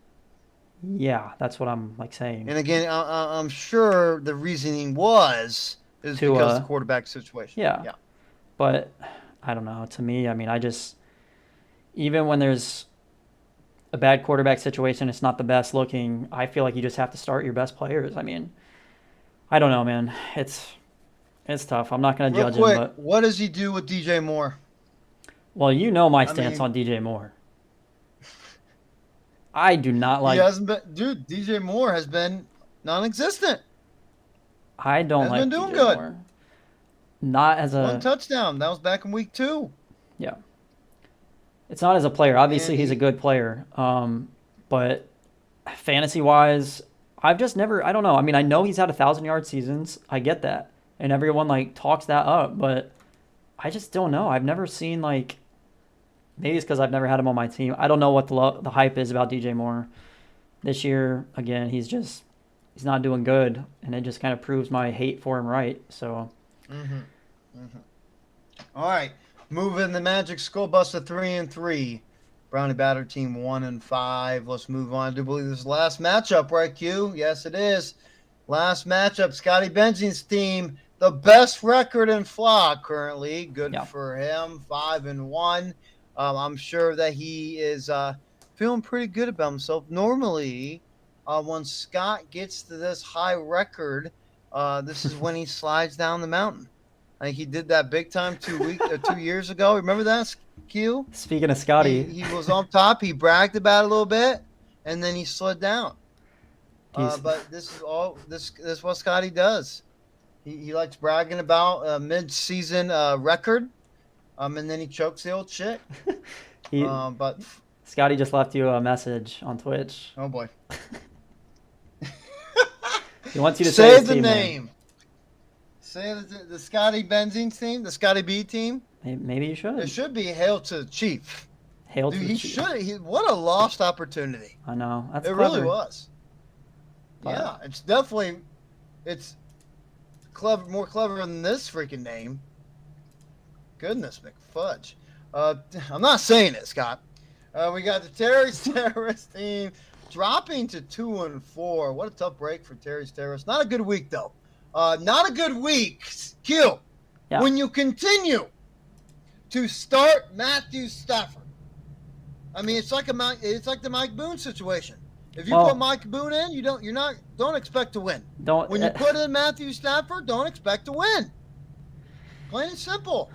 Yeah, that's what I'm saying.
And again, I'm sure the reasoning was is
to,
because of the quarterback situation.
Yeah. But I don't know. To me, I mean, even when there's a bad quarterback situation, it's not the best looking. I feel like you just have to start your best players. I mean, I don't know, man. It's tough. I'm not going to judge him. But
what does he do with DJ Moore?
Well, you know my stance on DJ Moore. I do not like.
He hasn't been, dude. DJ Moore has been non-existent.
I don't like.
Been doing
DJ
good.
Moore. Not as a
1 touchdown. That was back in week 2.
Yeah. It's not as a player. Obviously, he's a good player. But fantasy-wise, I've just never. I don't know. I mean, I know he's had 1,000-yard seasons. I get that, and everyone like talks that up. But I just don't know. I've never seen like. Maybe it's because I've never had him on my team. I don't know what the hype is about DJ Moore. This year, again, he's not doing good, and it just kind of proves my hate for him right. So.
All right, moving the Magic Skull Buster 3-3. Brownie Batter team 1-5. Let's move on. I do believe this is the last matchup, right, Q? Yes, it is. Last matchup. Scotty Benji's team, the best record in FLOG currently. Good for him. 5-1. I'm sure that he is feeling pretty good about himself. Normally, when Scott gets to this high record, this is when he slides down the mountain. I think he did that big time 2 years ago. Remember that, Q?
Speaking of Scotty,
he was on top. He bragged about it a little bit, and then he slid down. But this is what Scotty does. He likes bragging about a mid-season record, and then he chokes the old shit. But
Scotty just left you a message on Twitch.
Oh boy.
He wants you to say
the name. Say the Scotty Benzine team, the Scotty B team.
Maybe you should.
It should be Hail to the Chief.
Hail to the Chief.
Should. What a lost opportunity.
I know. That's
it
clever.
Really was. But, yeah, it's definitely clever, more clever than this freaking name. Goodness McFudge. I'm not saying it, Scott. We got the Terry's Terrorist team dropping to 2-4. What a tough break for Terry's Terrorist. Not a good week though. Not a good week. Q. Yeah. When you continue to start Matthew Stafford. I mean, it's like the Mike Boone situation. If you put Mike Boone in, you don't expect to win. When you put in Matthew Stafford, don't expect to win. Plain and simple.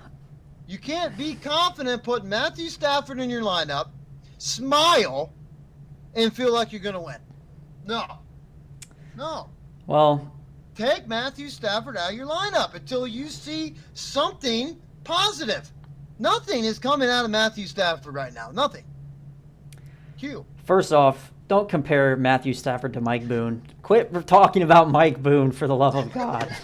You can't be confident putting Matthew Stafford in your lineup, smile, and feel like you're going to win. No.
Well,
take Matthew Stafford out of your lineup until you see something positive. Nothing is coming out of Matthew Stafford right now. Nothing. Q.
First off, don't compare Matthew Stafford to Mike Boone. Quit talking about Mike Boone, for the love of God.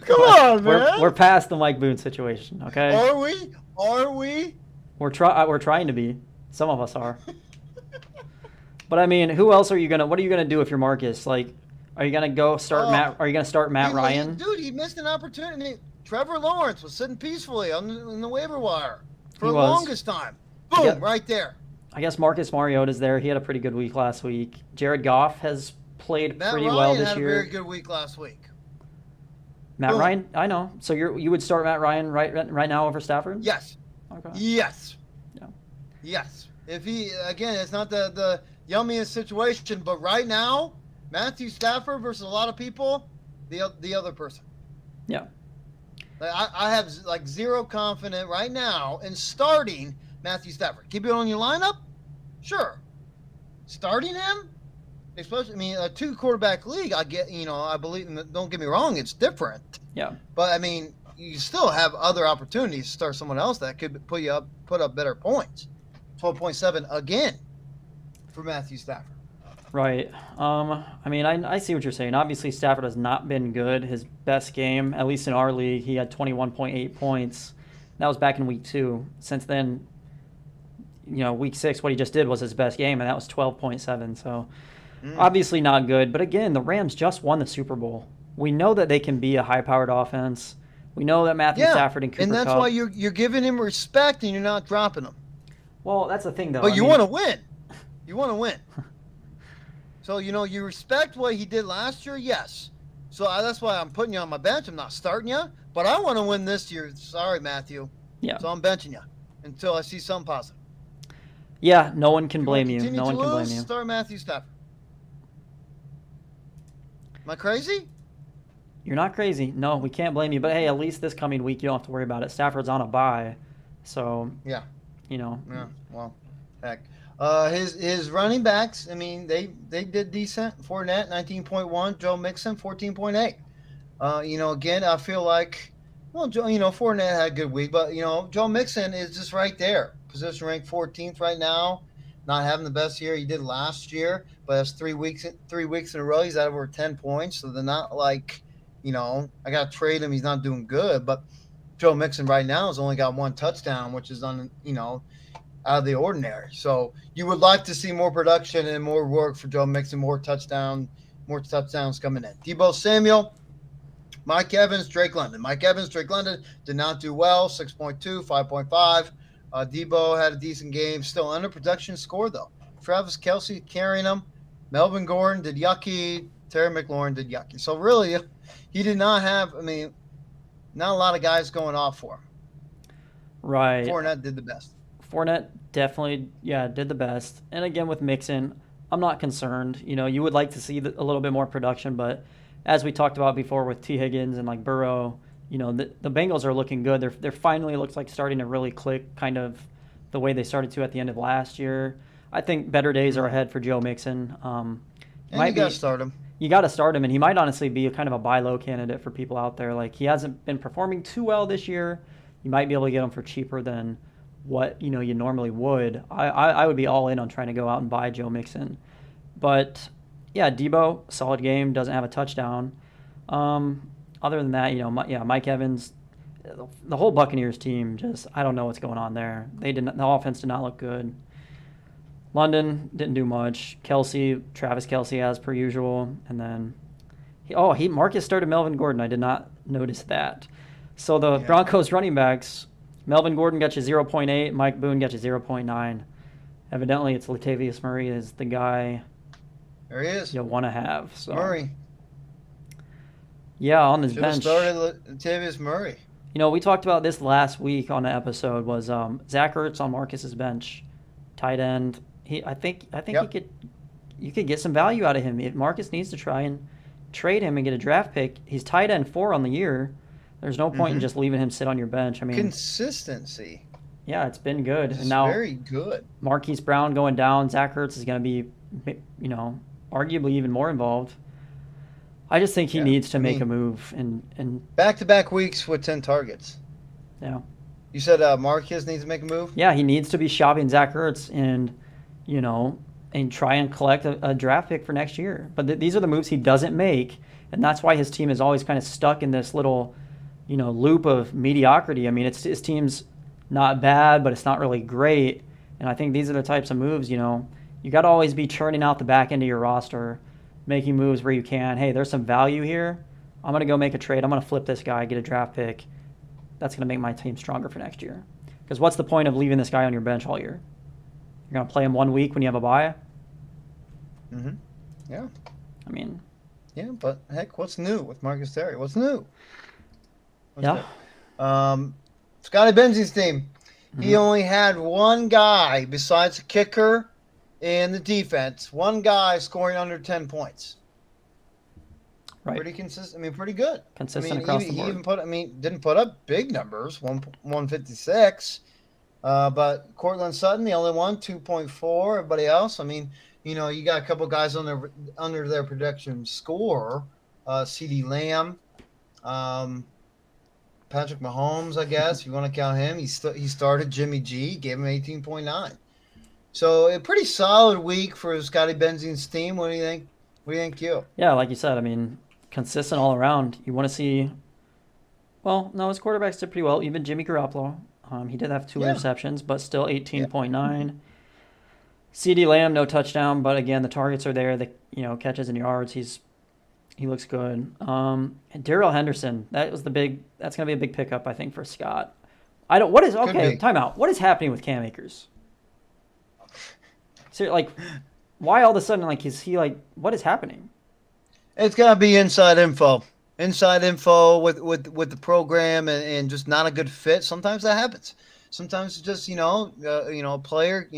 Come on, man.
We're past the Mike Boone situation, okay?
Are we?
We're trying to be. Some of us are. But I mean, who else what are you gonna do if you're Marcus? Like, are you gonna go start Matt? Are you gonna start Matt Ryan?
Dude, he missed an opportunity. Trevor Lawrence was sitting peacefully on the waiver wire for the longest time. Boom, right there.
I guess Marcus Mariota's there. He had a pretty good week last week. Jared Goff has played pretty well this year.
Matt Ryan had a very good week last week.
Matt Ryan, I know. So you would start Matt Ryan right now over Stafford?
Yes.
Okay.
Yes.
Yeah.
Yes. If he it's not the yummiest situation, but right now, Matthew Stafford versus a lot of people, the other person.
Yeah.
I have like zero confidence right now in starting Matthew Stafford. Keep it on your lineup? Sure. Starting him? Especially, a 2-quarterback league, I get, I believe, don't get me wrong, it's different.
Yeah.
But, you still have other opportunities to start someone else that could put up better points. 12.7 again for Matthew Stafford.
Right. I see what you're saying. Obviously, Stafford has not been good. His best game, at least in our league, he had 21.8 points. That was back in week 2. Since then, week 6, what he just did was his best game, and that was 12.7. So, obviously not good. But again, the Rams just won the Super Bowl. We know that they can be a high-powered offense. We know that Matthew Stafford and Cooper
and that's
Kupp,
why you're giving him respect and you're not dropping him.
Well, that's the thing, though.
But you want to win. You want to win. So, you respect what he did last year, yes. So that's why I'm putting you on my bench. I'm not starting you, but I want to win this year. Sorry, Matthew.
Yeah.
So I'm benching you until I see something positive.
Yeah, no one can
If
blame
you.
you.
Continue
No
to
one can blame
lose,
you.
start Matthew Stafford. Am I crazy?
You're not crazy. No, we can't blame you. But hey, at least this coming week you don't have to worry about it. Stafford's on a bye, so
Yeah.
Yeah.
Well, heck. His running backs. I mean, they did decent. Fournette 19.1. Joe Mixon 14.8. Again, I feel like, well, Fournette had a good week, but Joe Mixon is just right there. Position ranked 14th right now. Not having the best year he did last year, but that's 3 weeks in a row. He's at over 10 points, so they're not like, I got to trade him. He's not doing good, but Joe Mixon right now has only got 1 touchdown, which is out of the ordinary. So you would like to see more production and more work for Joe Mixon, more touchdowns coming in. Deebo Samuel, Mike Evans, Drake London. Mike Evans, Drake London did not do well. 6.2, 5.5. Deebo had a decent game. Still under production score, though. Travis Kelce carrying him. Melvin Gordon did yucky. Terry McLaurin did yucky. So really, he did not have, not a lot of guys going off for him.
Right.
Fournette did the best.
Fournette definitely, did the best. And again, with Mixon, I'm not concerned. You would like to see a little bit more production, but as we talked about before with T. Higgins and like Burrow, the Bengals are looking good. They're finally looks like starting to really click, kind of the way they started to at the end of last year. I think better days are ahead for Joe Mixon.
And you got to start him.
You got to start him, and he might honestly be a kind of a buy low candidate for people out there. Like, he hasn't been performing too well this year. You might be able to get him for cheaper than what you normally would. I would be all in on trying to go out and buy Joe Mixon. But yeah, Deebo, solid game, doesn't have a touchdown. Other than that, Mike Evans, the whole Buccaneers team, just, I don't know what's going on there. The offense did not look good. London didn't do much. Travis Kelce as per usual, and then Marcus started Melvin Gordon. I did not notice that. So the Broncos running backs, Melvin Gordon got you 0.8, Mike Boone got you 0.9. Evidently, it's Latavius Murray is the guy.
There he is.
You want to have. So.
Murray.
Yeah, on his bench.
Started Latavius Murray.
We talked about this last week on the episode. Was Zach Ertz on Marcus's bench, tight end. I think you could get some value out of him. If Marcus needs to try and trade him and get a draft pick, he's tight end 4 on the year. There's no point in just leaving him sit on your bench.
Consistency.
Yeah, it's been good.
It's
and now
very good.
Marquise Brown going down. Zach Ertz is going to be, arguably even more involved. I just think he needs to make a move and
back-to-back weeks with 10 targets.
Yeah.
You said Marquez needs to make a move?
Yeah, he needs to be shopping Zach Ertz and try and collect a draft pick for next year. But these are the moves he doesn't make, and that's why his team is always kind of stuck in this little, loop of mediocrity. His team's not bad, but it's not really great. And I think these are the types of moves, you got to always be churning out the back end of your roster, making moves where you can. Hey, there's some value here. I'm going to go make a trade. I'm going to flip this guy, get a draft pick. That's going to make my team stronger for next year. Because what's the point of leaving this guy on your bench all year? You're going to play him 1 week when you have a bye?
Mm-hmm. Yeah.
Yeah,
but heck, what's new with Marcus Terry? What's new?
Scotty
Benzi's team. Mm-hmm. He only had one guy besides the kicker and the defense. One guy scoring under 10 points.
Right.
Pretty consistent. Pretty good.
Consistent across the board.
He even didn't put up big numbers, 156. But Cortland Sutton, the only one, 2.4. Everybody else, you got a couple guys under their production score. CeeDee Lamb, Patrick Mahomes, I guess, if you want to count him. He started Jimmy G, gave him 18.9. So a pretty solid week for Scotty Benzine's team. What do you think?
Yeah, like you said, consistent all around. You want to see. Well, no, his quarterbacks did pretty well. Even Jimmy Garoppolo, he did have 2 interceptions, but still 18.9. CeeDee Lamb, no touchdown, but again, the targets are there. The catches and yards. He looks good. And Darrell Henderson, that's gonna be a big pickup, I think, for Scott. Time out. What is happening with Cam Akers? So, why all of a sudden, is he what is happening?
It's got to be inside info. Inside info with the program and just not a good fit. Sometimes that happens. Sometimes it's just a player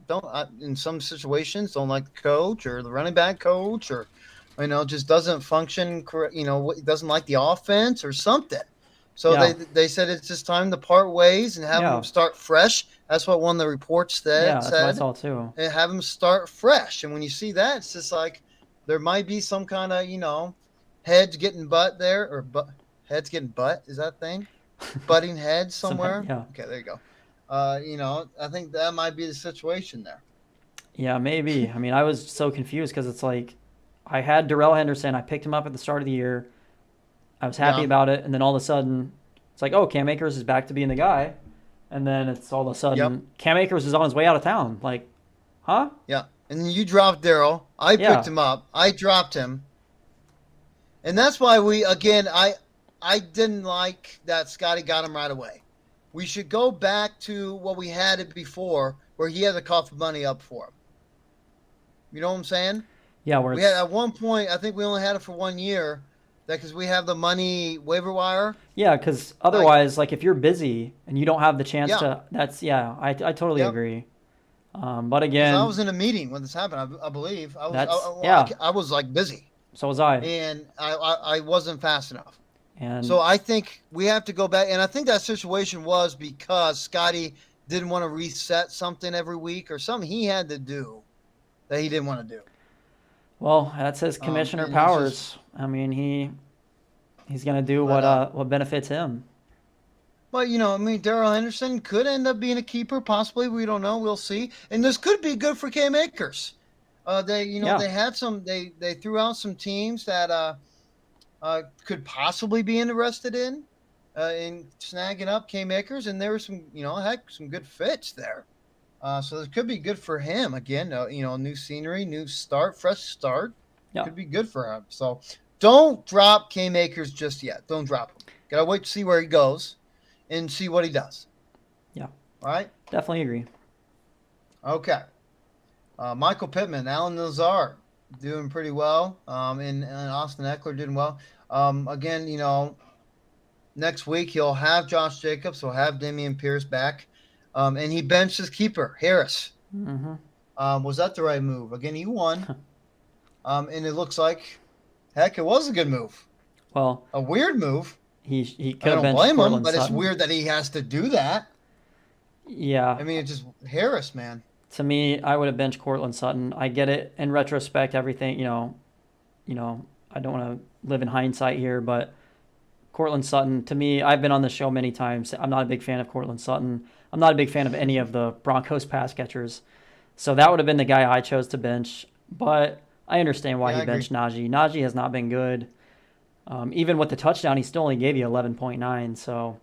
don't in some situations don't like the coach or the running back coach or just doesn't function correct. Doesn't like the offense or something. So
Yeah.
they said it's just time to part ways and have them start fresh. That's what one of the reports
Yeah, that's what I
said.
saw too.
And have them start fresh. And when you see that, it's just like there might be some kind of heads getting butt there or heads getting butt. Is that a thing? Butting heads somewhere.
Yeah.
Okay, there you go. I think that might be the situation there.
Yeah, maybe. I mean, I was so confused because it's like I had Darrell Henderson. I picked him up at the start of the year. I was happy about it, and then all of a sudden, it's like, oh, Cam Akers is back to being the guy, and then it's all of a sudden, Cam Akers is on his way out of town. Like, huh?
Yeah, and you dropped Darrell. I picked him up. I dropped him, and that's why I didn't like that Scotty got him right away. We should go back to what we had it before, where he had to cough money up for him. You know what I'm saying?
Yeah,
we had at one point. I think we only had it for 1 year. Because we have the money waiver wire.
Yeah, because otherwise, like if you're busy and you don't have the chance to, I totally agree. But again,
I was in a meeting when this happened. I believe I was. I was like busy.
So was I.
And I wasn't fast enough.
And
so I think we have to go back. And I think that situation was because Scotty didn't want to reset something every week or something he had to do that he didn't want to do.
Well, that's his commissioner powers. I mean, he's going to do what benefits him.
But, Darrell Henderson could end up being a keeper, possibly. We don't know. We'll see. And this could be good for Cam Akers. They had they threw out some teams that could possibly be interested in snagging up Cam Akers, and there were some, some good fits there. So it could be good for him again. New scenery, new start, fresh start. Yeah. Could be good for him. So don't drop Cam Akers just yet. Don't drop him. Gotta wait to see where he goes and see what he does.
Yeah.
All right.
Definitely agree.
Okay. Michael Pittman, Alan Lazard doing pretty well. And Austin Eckler doing well. Again, next week he'll have Josh Jacobs. He'll have Dameon Pierce back. And he benched his keeper, Harris.
Mm-hmm.
Was that the right move? Again, he won. And it looks like, heck, it was a good move.
Well,
a weird move.
He could
I
have
don't blame
Cortland
him, but
Sutton.
it's weird that he has to do that.
Yeah.
I mean, it's just Harris, man.
To me, I would have benched Cortland Sutton. I get it in retrospect, everything, I don't want to live in hindsight here, but Cortland Sutton, to me, I've been on the show many times. I'm not a big fan of Cortland Sutton. I'm not a big fan of any of the Broncos pass catchers. So that would have been the guy I chose to bench. But I understand why he benched Najee. Najee has not been good. Even with the touchdown, he still only gave you 11.9. So,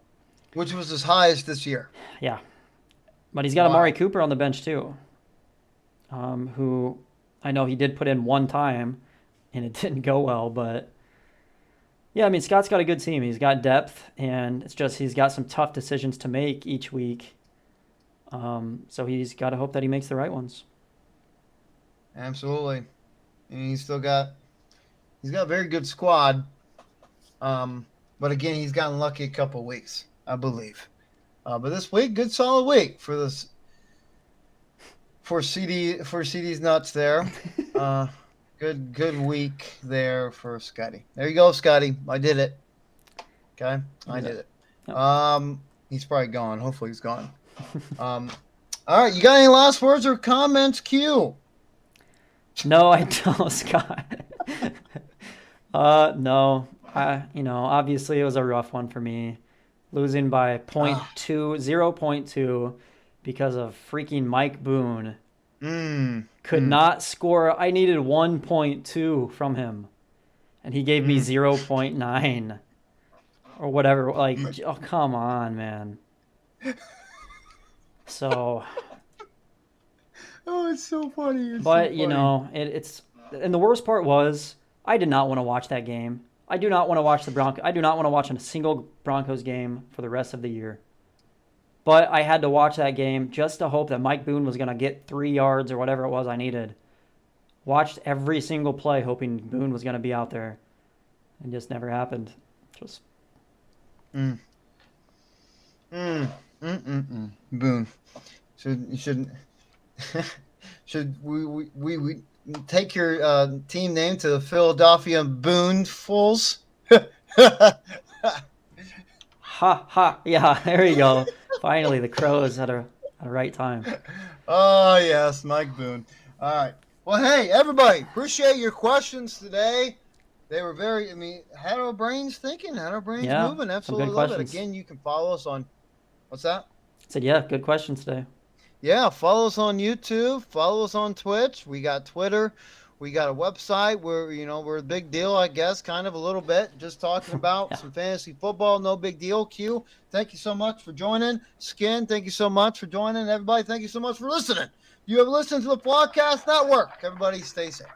which was his highest this year.
Yeah. But he's got Amari Cooper on the bench too, who I know he did put in one time, and it didn't go well. But, yeah, I mean, Scott's got a good team. He's got depth, and it's just he's got some tough decisions to make each week. So he's got to hope that he makes the right ones.
Absolutely. And he's got a very good squad. But again, he's gotten lucky a couple of weeks, I believe. But this week, good solid week for CD's nuts there. Good week there for Scotty. There you go, Scotty. I did it. Okay, I did it. Yep. He's probably gone. Hopefully he's gone. All right, you got any last words or comments, Q?
No, I don't, Scott. No. Obviously it was a rough one for me. Losing by 0.2 because of freaking Mike Boone. Could not score. I needed 1.2 from him. And he gave me 0.9 or whatever. Like, oh, come on, man. So.
Oh, it's so funny.
It's and the worst part was I did not want to watch that game. I do not want to watch the Broncos. I do not want to watch a single Broncos game for the rest of the year. But I had to watch that game just to hope that Mike Boone was going to get 3 yards or whatever it was I needed. watched every single play hoping Boone was going to be out there. It just never happened. Just.
Boone. Should we take your team name to the Philadelphia Boonefuls?
Ha. Yeah, there you go. Finally, the Crows at a right time.
Oh, yes, Mike Boone. All right. Well, hey, everybody, appreciate your questions today. They were had our brains thinking, had our brains moving. Absolutely love it. Again, you can follow us on, what's that?
I said, yeah, good questions today.
Yeah, follow us on YouTube, follow us on Twitch. We got Twitter. We got a website where, we're a big deal, I guess, kind of a little bit. Just talking about some fantasy football, no big deal. Q, thank you so much for joining. Skin, thank you so much for joining. Everybody, thank you so much for listening. You have listened to the FLOGcast Network. Everybody stay safe.